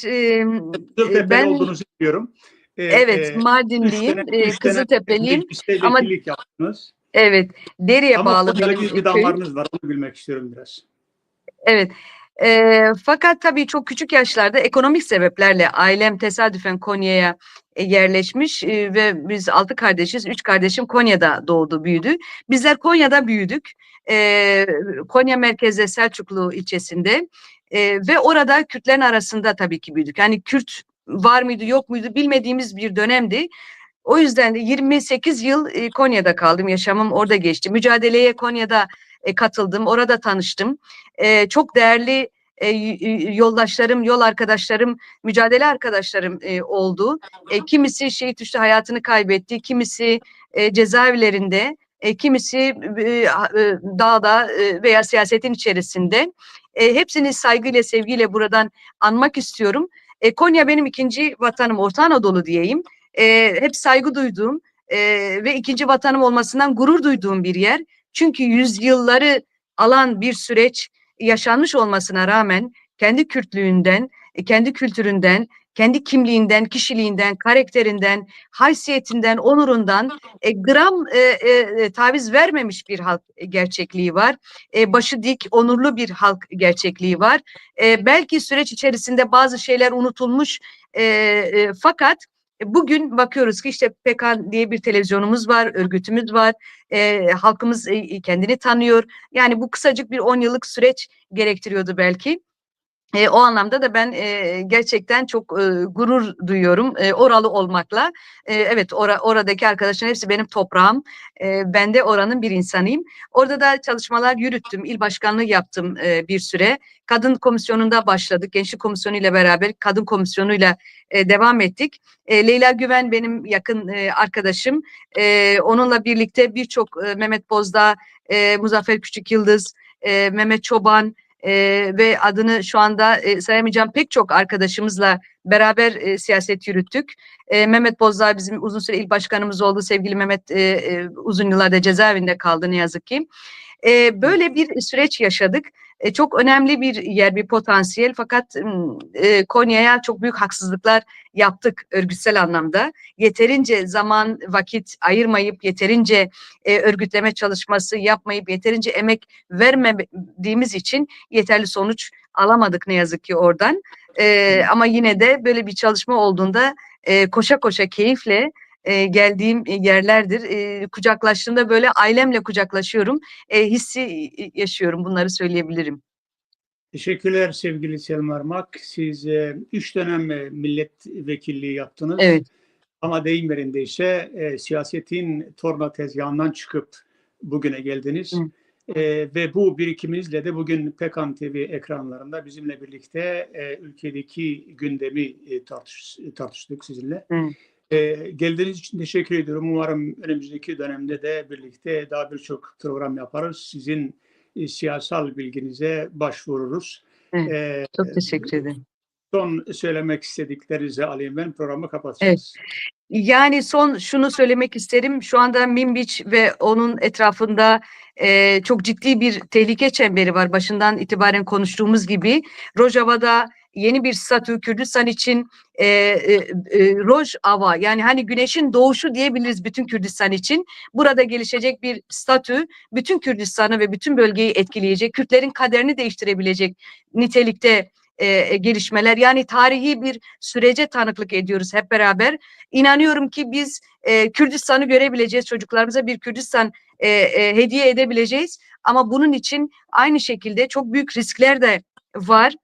Kızıltepe'li ben olduğunuzu biliyorum. evet Mardinliyim, Üç tane Kızıltepe'liyim mecliste ama vekillik yaptınız. evet Deri'ye Ama bağlı Konyalı benim bir köyüm. damarınız var. Onu bilmek istiyorum biraz. Evet. Fakat tabii çok küçük yaşlarda ekonomik sebeplerle ailem tesadüfen Konya'ya yerleşmiş ve biz 6 kardeşiz. 3 kardeşim Konya'da doğdu, büyüdü. Bizler Konya'da büyüdük. Konya merkezde Selçuklu ilçesinde ve orada Kürtlerin arasında tabii ki büyüdük. Yani Kürt var mıydı yok muydu bilmediğimiz bir dönemdi. O yüzden de 28 yıl Konya'da kaldım. Yaşamım orada geçti. Mücadeleye Konya'da katıldım. Orada tanıştım. Çok değerli yoldaşlarım, yol arkadaşlarım, mücadele arkadaşlarım oldu. Kimisi şehit düştü, hayatını kaybetti. Kimisi cezaevlerinde, kimisi dağda veya siyasetin içerisinde. Hepsini saygıyla, sevgiyle buradan anmak istiyorum. Konya benim ikinci vatanım, Orta Anadolu diyeyim. Hep saygı duyduğum ve ikinci vatanım olmasından gurur duyduğum bir yer. Çünkü yüzyılları alan bir süreç yaşanmış olmasına rağmen kendi Kürtlüğünden, kendi kültüründen, kendi kimliğinden, kişiliğinden, karakterinden, haysiyetinden, onurundan gram taviz vermemiş bir halk gerçekliği var. Başı dik, onurlu bir halk gerçekliği var. Belki süreç içerisinde bazı şeyler unutulmuş fakat bugün bakıyoruz ki işte PKK diye bir televizyonumuz var, örgütümüz var, halkımız kendini tanıyor. Yani bu kısacık bir 10 yıllık süreç gerektiriyordu belki. O anlamda da ben gerçekten çok gurur duyuyorum oralı olmakla. Evet oradaki arkadaşların hepsi benim toprağım. Ben de oranın bir insanıyım. Orada da çalışmalar yürüttüm. İl başkanlığı yaptım bir süre. Kadın komisyonunda başladık. Gençlik komisyonu ile beraber kadın komisyonuyla devam ettik. Leyla Güven benim yakın arkadaşım. Onunla birlikte birçok Mehmet Bozdağ, Muzaffer Küçükyıldız, Mehmet Çoban, ve adını şu anda sayamayacağım pek çok arkadaşımızla beraber siyaset yürüttük. Mehmet Bozdağ bizim uzun süre il başkanımız oldu. Sevgili Mehmet uzun yıllarda cezaevinde kaldı ne yazık ki. Böyle bir süreç yaşadık çok önemli bir yer, bir potansiyel. Fakat Konya'ya çok büyük haksızlıklar yaptık örgütsel anlamda. Yeterince zaman, vakit ayırmayıp, yeterince örgütleme çalışması yapmayıp, yeterince emek vermediğimiz için yeterli sonuç alamadık ne yazık ki oradan. Ama yine de böyle bir çalışma olduğunda koşa koşa keyifle geldiğim yerlerdir. Kucaklaştığımda böyle ailemle kucaklaşıyorum. Hissi yaşıyorum, bunları söyleyebilirim. Teşekkürler sevgili Selma Irmak. Siz 3 dönem milletvekilliği yaptınız. Evet. Ama deyim yerindeyse siyasetin torna tezgahından çıkıp bugüne geldiniz. Hı. Ve bu birikiminizle de bugün Pekan TV ekranlarında bizimle birlikte ülkedeki gündemi tartıştık sizinle. Hı. Geldiğiniz için teşekkür ediyorum. Umarım önümüzdeki dönemde de birlikte daha birçok program yaparız. Sizin siyasal bilginize başvururuz. Evet. Çok teşekkür ederim. Son söylemek istediklerinizi alayım, ben programı Evet. kapatacağız. Yani son şunu söylemek isterim. Şu anda Minbiç ve onun etrafında çok ciddi bir tehlike çemberi var. Başından itibaren konuştuğumuz gibi. Rojava'da yeni bir statü Kürdistan için Rojava, yani hani güneşin doğuşu diyebiliriz bütün Kürdistan için. Burada gelişecek bir statü bütün Kürdistan'ı ve bütün bölgeyi etkileyecek, Kürtlerin kaderini değiştirebilecek nitelikte gelişmeler. Yani tarihi bir sürece tanıklık ediyoruz hep beraber. İnanıyorum ki biz Kürdistan'ı görebileceğiz, çocuklarımıza bir Kürdistan hediye edebileceğiz. Ama bunun için aynı şekilde çok büyük riskler de var.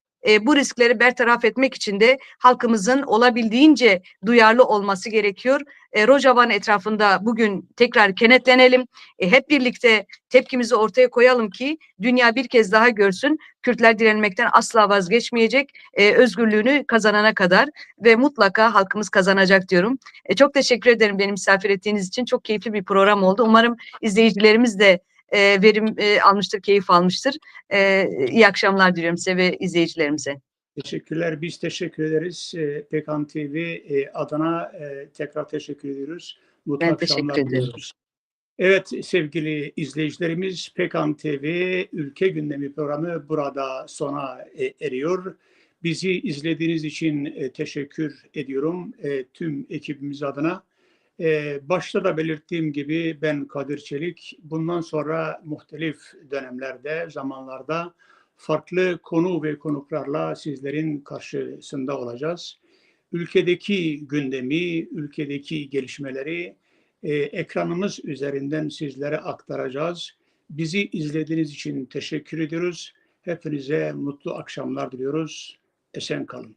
Bu riskleri bertaraf etmek için de halkımızın olabildiğince duyarlı olması gerekiyor. Rojava'nın etrafında bugün tekrar kenetlenelim. Hep birlikte tepkimizi ortaya koyalım ki dünya bir kez daha görsün. Kürtler direnmekten asla vazgeçmeyecek, özgürlüğünü kazanana kadar ve mutlaka halkımız kazanacak diyorum. Çok teşekkür ederim beni misafir ettiğiniz için. Çok keyifli bir program oldu. Umarım izleyicilerimiz de verim almıştır, keyif almıştır. İyi akşamlar diliyorum size ve izleyicilerimize. Teşekkürler. Biz teşekkür ederiz. Pekan TV adına tekrar teşekkür ediyoruz. Mutlu Ben teşekkür akşamlar ederim. diliyoruz. Evet sevgili izleyicilerimiz, Pekan TV Ülke Gündemi programı burada sona eriyor. Bizi izlediğiniz için teşekkür ediyorum tüm ekibimiz adına. Başta da belirttiğim gibi ben Kadir Çelik. Bundan sonra muhtelif dönemlerde, zamanlarda farklı konu ve konuklarla sizlerin karşısında olacağız. Ülkedeki gündemi, ülkedeki gelişmeleri ekranımız üzerinden sizlere aktaracağız. Bizi izlediğiniz için teşekkür ediyoruz. Hepinize mutlu akşamlar diliyoruz. Esen kalın.